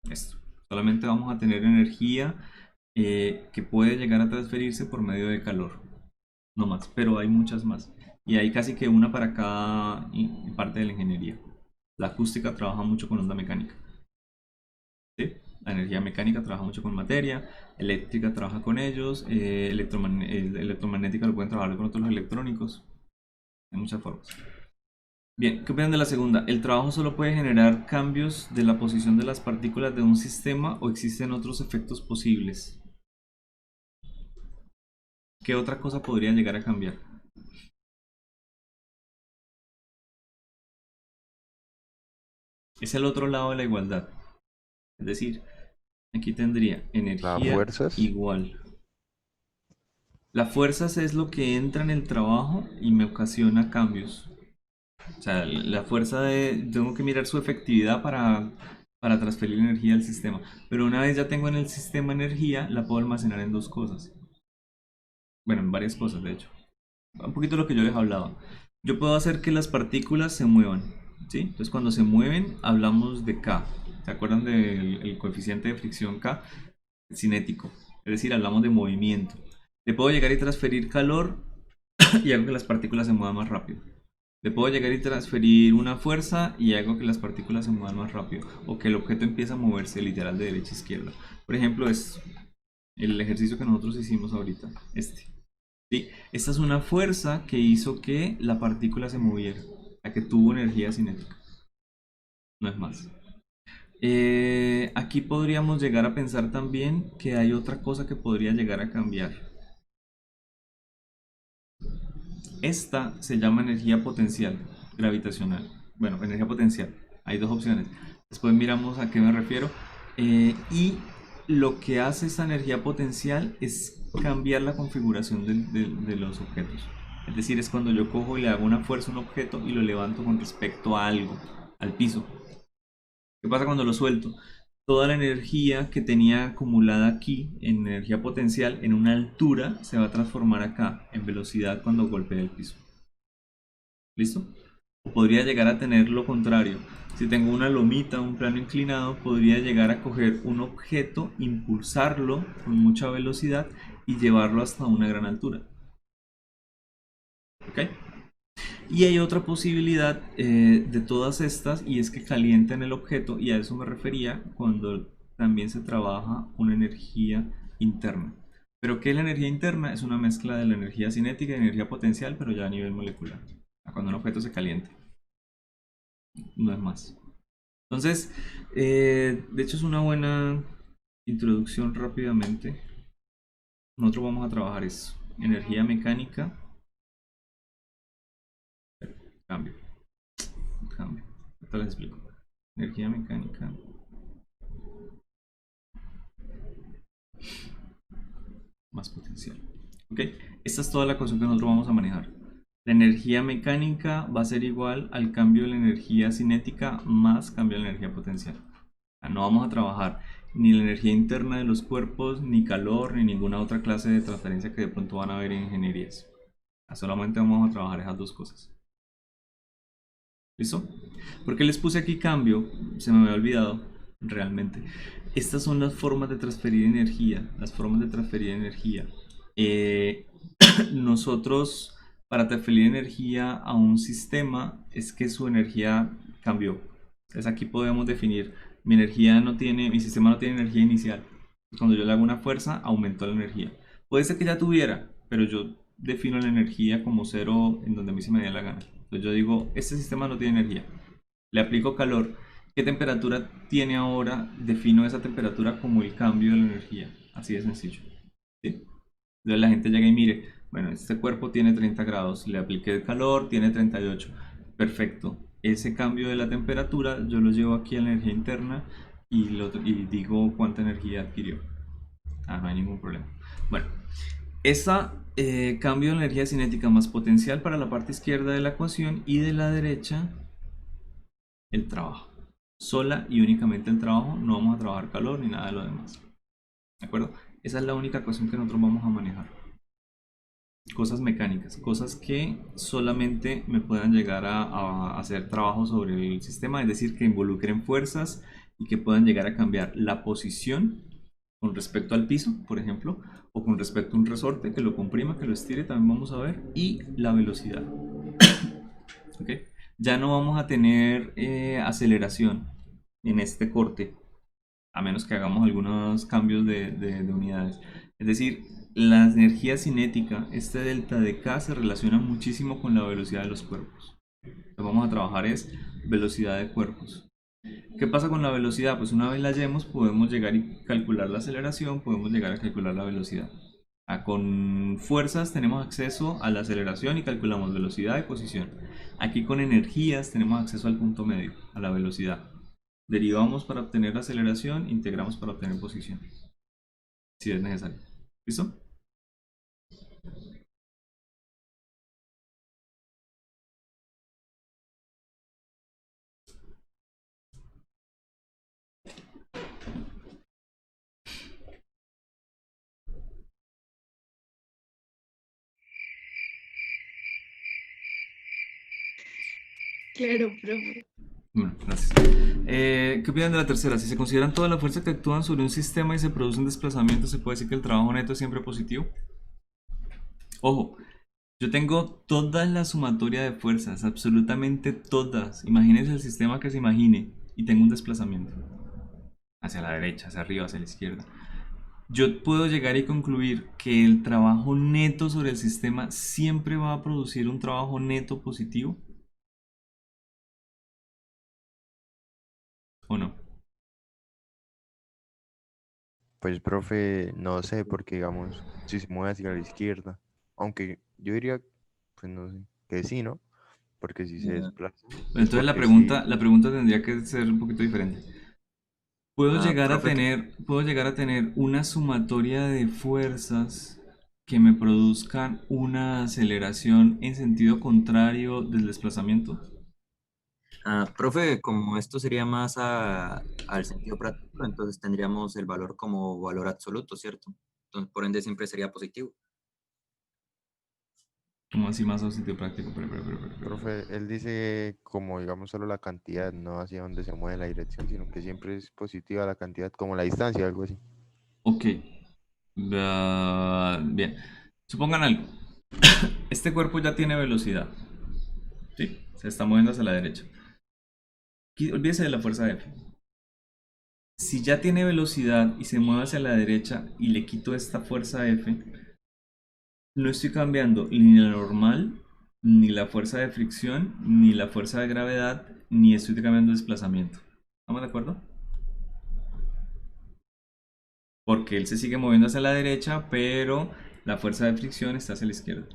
Esto. Solamente vamos a tener energía que puede llegar a transferirse por medio de calor. No más, pero hay muchas más. Y hay casi que una para cada parte de la ingeniería. La acústica trabaja mucho con onda mecánica. ¿Sí? La energía mecánica trabaja mucho con materia, eléctrica trabaja con ellos, electromagnética lo pueden trabajar con otros electrónicos. Hay muchas formas. Bien, ¿qué opinan de la segunda? ¿El trabajo solo puede generar cambios de la posición de las partículas de un sistema o existen otros efectos posibles? ¿Qué otra cosa podría llegar a cambiar? Es el otro lado de la igualdad. Es decir, aquí tendría energía fuerzas. igual. La fuerzas es lo que entra en el trabajo y me ocasiona cambios. O sea, la fuerza tengo que mirar su efectividad para transferir energía al sistema. Pero una vez ya tengo en el sistema energía, la puedo almacenar en dos cosas. Bueno, en varias cosas, de hecho. Un poquito lo que yo les hablaba. Yo puedo hacer que las partículas se muevan, ¿sí? Entonces cuando se mueven hablamos de K. ¿Se acuerdan del el coeficiente de fricción K? Cinético. Es decir, hablamos de movimiento. Le puedo llegar y transferir calor y hago que las partículas se muevan más rápido. Le puedo llegar y transferir una fuerza y hago que las partículas se muevan más rápido. O que el objeto empiece a moverse literal de derecha a izquierda. Por ejemplo, es el ejercicio que nosotros hicimos ahorita. ¿Sí? Esta es una fuerza que hizo que la partícula se moviera. La que tuvo energía cinética. No es más. Aquí podríamos llegar a pensar también que hay otra cosa que podría llegar a cambiar. Esta se llama energía potencial gravitacional. Bueno, energía potencial. Hay dos opciones. Después miramos a qué me refiero. Y lo que hace esta energía potencial es cambiar la configuración de los objetos. Es decir, es cuando yo cojo y le hago una fuerza a un objeto y lo levanto con respecto a algo, al piso. ¿Qué pasa cuando lo suelto? Toda la energía que tenía acumulada aquí en energía potencial en una altura se va a transformar acá en velocidad cuando golpee el piso. ¿Listo? Podría llegar a tener lo contrario. Si tengo una lomita, un plano inclinado, podría llegar a coger un objeto, impulsarlo con mucha velocidad y llevarlo hasta una gran altura. ¿Ok? Y hay otra posibilidad de todas estas y es que calienten el objeto, y a eso me refería cuando también se trabaja una energía interna. ¿Pero qué es la energía interna? Es una mezcla de la energía cinética y energía potencial, pero ya a nivel molecular. Cuando un objeto se calienta. No es más. Entonces, de hecho es una buena introducción rápidamente. Nosotros vamos a trabajar eso. Energía mecánica. Cambio. Ahorita les explico. Energía mecánica. Más potencial. Ok. Esta es toda la cosa que nosotros vamos a manejar. La energía mecánica va a ser igual al cambio de la energía cinética más cambio de la energía potencial. No vamos a trabajar ni la energía interna de los cuerpos, ni calor, ni ninguna otra clase de transferencia que de pronto van a ver en ingenierías. Solamente vamos a trabajar esas dos cosas. ¿Listo? ¿Por qué les puse aquí cambio? Se me había olvidado realmente. Estas son las formas de transferir energía. Las formas de transferir energía. Nosotros, para transferir energía a un sistema, es que su energía cambió. Entonces aquí podemos definir, mi sistema no tiene energía inicial. Cuando yo le hago una fuerza, aumentó la energía. Puede ser que ya tuviera, pero yo defino la energía como cero en donde a mí se me dé la gana. Entonces yo digo, este sistema no tiene energía. Le aplico calor. ¿Qué temperatura tiene ahora? Defino esa temperatura como el cambio de la energía. Así de sencillo. ¿Sí? Entonces la gente llega y mire, bueno, este cuerpo tiene 30 grados, le apliqué el calor, tiene 38. Perfecto. Ese cambio de la temperatura yo lo llevo aquí a la energía interna y digo cuánta energía adquirió. No hay ningún problema. Bueno, ese cambio de energía cinética más potencial para la parte izquierda de la ecuación y de la derecha el trabajo. Sola y únicamente el trabajo, no vamos a trabajar calor ni nada de lo demás. ¿De acuerdo? Esa es la única ecuación que nosotros vamos a manejar. Cosas mecánicas, cosas que solamente me puedan llegar a hacer trabajo sobre el sistema, es decir, que involucren fuerzas y que puedan llegar a cambiar la posición con respecto al piso, por ejemplo, o con respecto a un resorte que lo comprima, que lo estire, también vamos a ver, y la velocidad. ¿Okay? Ya no vamos a tener aceleración en este corte, a menos que hagamos algunos cambios de unidades. Es decir, la energía cinética, este delta de K, se relaciona muchísimo con la velocidad de los cuerpos. Lo que vamos a trabajar es velocidad de cuerpos. ¿Qué pasa con la velocidad? Pues una vez la hallemos, podemos llegar y calcular la aceleración, podemos llegar a calcular la velocidad. Con fuerzas tenemos acceso a la aceleración y calculamos velocidad y posición. Aquí con energías tenemos acceso al punto medio, a la velocidad. Derivamos para obtener aceleración, integramos para obtener posición, si es necesario. ¿Listo? Claro, profe. Bueno, gracias. ¿Qué opinan de la tercera? Si se consideran todas las fuerzas que actúan sobre un sistema y se produce un desplazamiento, ¿se puede decir que el trabajo neto es siempre positivo? Ojo, yo tengo toda la sumatoria de fuerzas, absolutamente todas. Imagínense el sistema que se imagine y tengo un desplazamiento hacia la derecha, hacia arriba, hacia la izquierda. Yo puedo llegar y concluir que el trabajo neto sobre el sistema siempre va a producir un trabajo neto positivo. ¿O no? Pues, profe, no sé, porque digamos, si se mueve hacia la izquierda, aunque yo diría, pues no sé, que sí, ¿no? Porque si se desplaza, Entonces porque sí, la pregunta tendría que ser un poquito diferente. Puedo llegar a Profe, tener una sumatoria de fuerzas que me produzcan una aceleración en sentido contrario del desplazamiento. profe, como esto sería más al sentido práctico, entonces tendríamos el valor como valor absoluto, ¿cierto? Entonces, por ende, siempre sería positivo. Como así más a sentido práctico. Pero. profe, él dice como, digamos, solo la cantidad, no hacia dónde se mueve la dirección, sino que siempre es positiva la cantidad, como la distancia, algo así. Ok. Bien. Supongan algo. Este cuerpo ya tiene velocidad. Sí, se está moviendo hacia la derecha. Olvídese de la fuerza F. Si ya tiene velocidad y se mueve hacia la derecha y le quito esta fuerza F, no estoy cambiando ni la normal, ni la fuerza de fricción, ni la fuerza de gravedad, ni estoy cambiando desplazamiento. ¿Estamos de acuerdo? Porque él se sigue moviendo hacia la derecha, pero la fuerza de fricción está hacia la izquierda.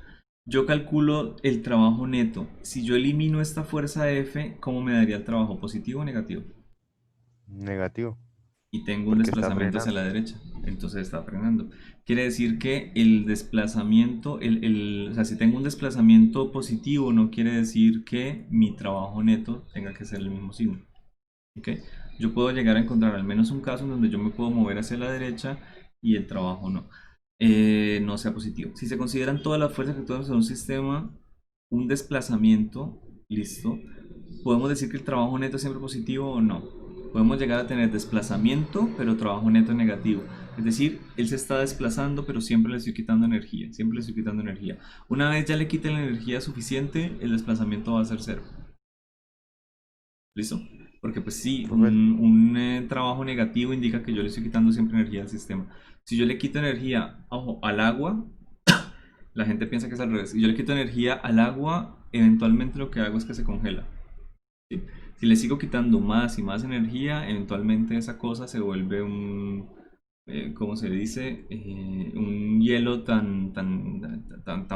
Yo calculo el trabajo neto. Si yo elimino esta fuerza F, ¿cómo me daría el trabajo? ¿Positivo o negativo? Negativo, Y tengo un porque está desplazamiento hacia la frenando. derecha, entonces está frenando. Quiere decir que el desplazamiento, o sea, si tengo un desplazamiento positivo, no quiere decir que mi trabajo neto tenga que ser el mismo signo. ¿Ok? Yo puedo llegar a encontrar al menos un caso en donde yo me puedo mover hacia la derecha y el trabajo no sea positivo. Si se consideran todas las fuerzas que actúan sobre un sistema, un desplazamiento, listo, ¿podemos decir que el trabajo neto es siempre positivo o no? Podemos llegar a tener desplazamiento, pero trabajo neto negativo. Es decir, él se está desplazando, pero siempre le estoy quitando energía. Siempre le estoy quitando energía. Una vez ya le quite la energía suficiente, el desplazamiento va a ser cero. ¿Listo? Porque pues sí, Profe, un trabajo negativo indica que yo le estoy quitando siempre energía al sistema. Si yo le quito energía, ojo, al agua, la gente piensa que es al revés. Si yo le quito energía al agua, eventualmente lo que hago es que se congela. ¿Sí? Si le sigo quitando más y más energía, eventualmente esa cosa se vuelve ¿cómo se dice? Un hielo tan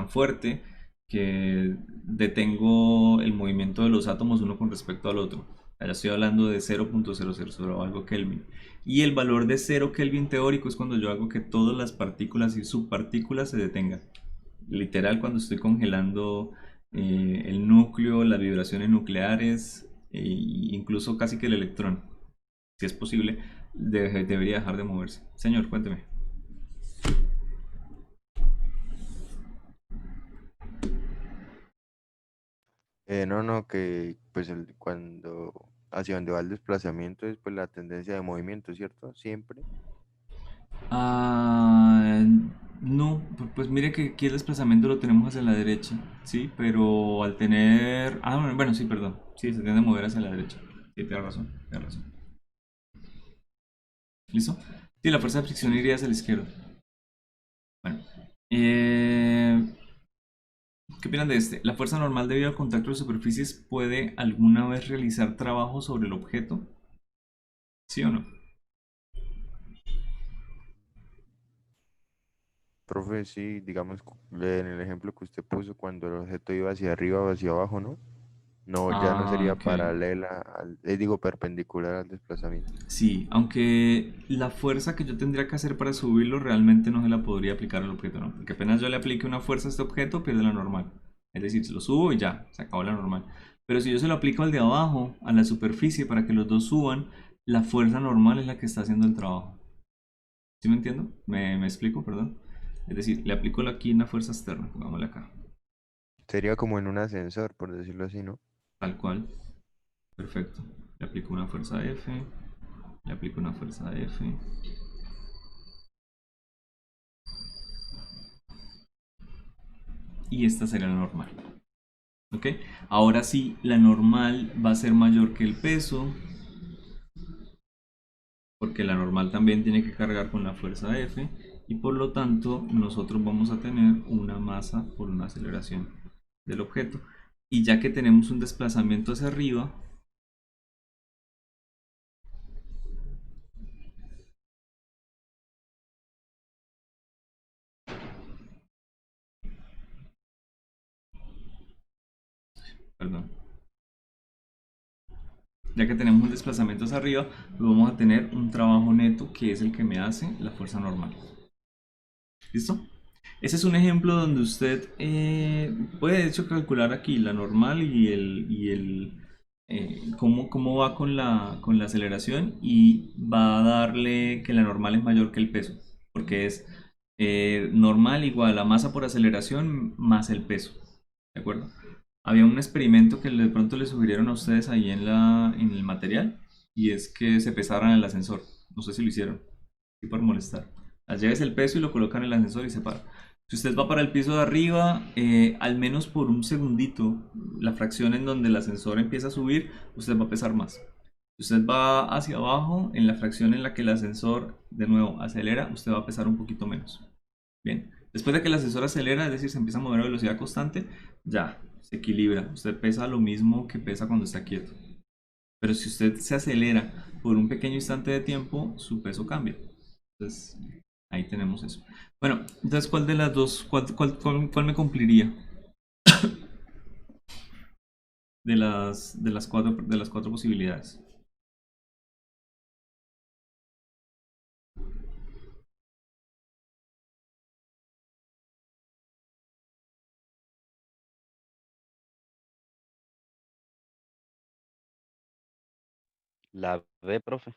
fuerte que detengo el movimiento de los átomos uno con respecto al otro. Allá estoy hablando de 0.000 algo Kelvin. Y el valor de 0 Kelvin teórico es cuando yo hago que todas las partículas y subpartículas se detengan. Literal, cuando estoy congelando el núcleo, las vibraciones nucleares, e incluso casi que el electrón, si es posible, debería dejar de moverse. Señor, cuénteme. no, no, que pues cuando hacia donde va el desplazamiento es pues la tendencia de movimiento, ¿cierto? Siempre. Ah, no, pues mire que aquí el desplazamiento lo tenemos hacia la derecha, ¿sí? Pero al tener... Ah, bueno, sí, perdón. Sí, se tiende a mover hacia la derecha. Sí, tiene razón, tiene razón. ¿Listo? Sí, la fuerza de fricción iría hacia la izquierda. Bueno. Eh, ¿Qué opinan de este? ¿La fuerza normal debido al contacto de superficies puede alguna vez realizar trabajo sobre el objeto? ¿Sí o no? Profe, sí, digamos, en el ejemplo que usted puso, cuando el objeto iba hacia arriba o hacia abajo, ¿no? No, ya no Ah, sería ok. paralela digo, perpendicular al desplazamiento. Sí, aunque la fuerza que yo tendría que hacer para subirlo realmente no se la podría aplicar al objeto, ¿no? Porque apenas yo le aplique una fuerza a este objeto, pierde la normal. Es decir, se lo subo y ya, se acabó la normal. Pero si yo se lo aplico al de abajo, a la superficie, para que los dos suban, la fuerza normal es la que está haciendo el trabajo. ¿Sí me entiendo? ¿Me explico? Perdón. Es decir, le aplico aquí una fuerza externa, pongámosle acá. Sería como en un ascensor, por decirlo así, ¿no? Tal cual. Perfecto. Le aplico una fuerza F, le aplico una fuerza F. Y esta sería la normal. ¿Ok? Ahora sí, la normal va a ser mayor que el peso, porque la normal también tiene que cargar con la fuerza F, y por lo tanto nosotros vamos a tener una masa por una aceleración del objeto. Y ya que tenemos un desplazamiento hacia arriba, perdón, ya que tenemos un desplazamiento hacia arriba, pues vamos a tener un trabajo neto que es el que me hace la fuerza normal. ¿Listo? Ese es un ejemplo donde usted puede de hecho calcular aquí la normal y cómo va con la aceleración, y va a darle que la normal es mayor que el peso, porque es normal igual a masa por aceleración más el peso. ¿De acuerdo? Había un experimento que de pronto le sugirieron a ustedes ahí en el material, y es que se pesaran en el ascensor. No sé si lo hicieron, y por molestar. Lleves el peso y lo colocan en el ascensor y se para. Si usted va para el piso de arriba, al menos por un segundito, la fracción en donde el ascensor empieza a subir, usted va a pesar más. Si usted va hacia abajo, en la fracción en la que el ascensor de nuevo acelera, usted va a pesar un poquito menos. Bien, después de que el ascensor acelera, es decir, se empieza a mover a velocidad constante, ya, se equilibra. Usted pesa lo mismo que pesa cuando está quieto. Pero si usted se acelera por un pequeño instante de tiempo, su peso cambia. Entonces, ahí tenemos eso. Bueno, entonces, ¿cuál de las dos, cuál me cumpliría de las cuatro posibilidades? La B, profe.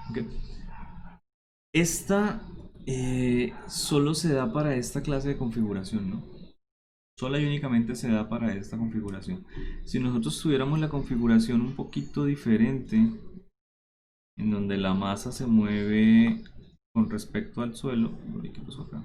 Ok. Esta solo se da para esta clase de configuración, ¿no? Sola y únicamente se da para esta configuración. Si nosotros tuviéramos la configuración un poquito diferente, en donde la masa se mueve con respecto al suelo, uy, ¿qué pasó acá?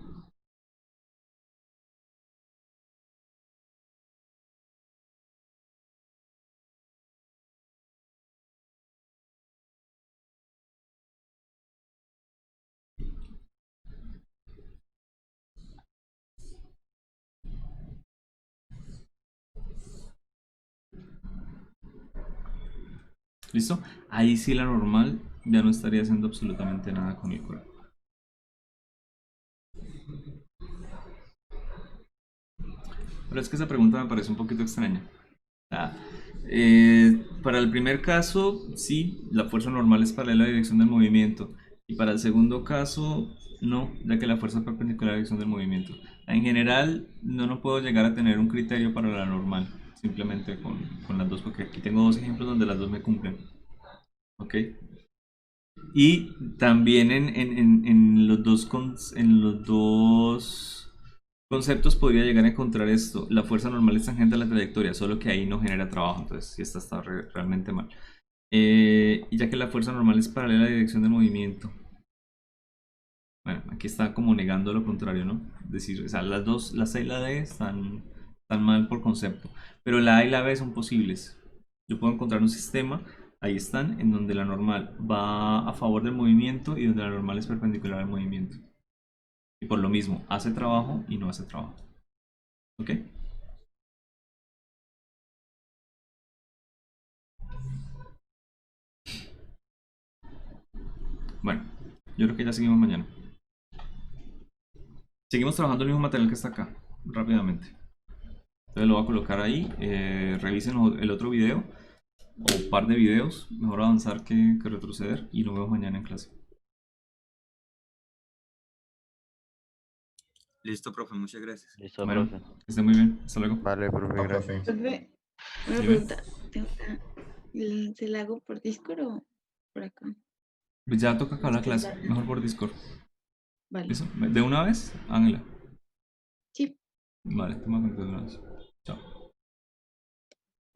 ¿Listo? Ahí sí la normal ya no estaría haciendo absolutamente nada con el cuerpo. Pero es que esa pregunta me parece un poquito extraña. Ah, para el primer caso, sí, la fuerza normal es paralela a la dirección del movimiento. Y para el segundo caso, no, ya que la fuerza es perpendicular a la dirección del movimiento. En general, no puedo llegar a tener un criterio para la normal, simplemente con las dos, porque aquí tengo dos ejemplos donde las dos me cumplen. ¿Ok? Y también en en los dos conceptos podría llegar a encontrar esto. La fuerza normal es tangente a la trayectoria, solo que ahí no genera trabajo, entonces sí está realmente mal. Y ya que la fuerza normal es paralela a la dirección del movimiento. Bueno, aquí está como negando lo contrario, ¿no? Es decir, o sea, las dos, la C y la D están mal por concepto, pero la A y la B son posibles. Yo puedo encontrar un sistema, ahí están, en donde la normal va a favor del movimiento y donde la normal es perpendicular al movimiento. Y por lo mismo, hace trabajo y no hace trabajo. ¿Ok? Bueno, yo creo que ya seguimos mañana. Seguimos trabajando el mismo material que está acá, rápidamente. Entonces lo voy a colocar ahí. Revisen el otro video o un par de videos. Mejor avanzar que retroceder. Y nos vemos mañana en clase. Listo, profe, muchas gracias. Listo, Bueno, profe. que estén muy bien. Hasta luego. Vale, profe, No, gracias. profe. Profe, una Dime. pregunta. ¿Se la hago por Discord o por acá? Pues ya toca acabar la Es que clase. Mejor por Discord. Vale. ¿Listo? ¿De una vez? Ángela. Sí. Vale, toma cuenta de una vez. Chao.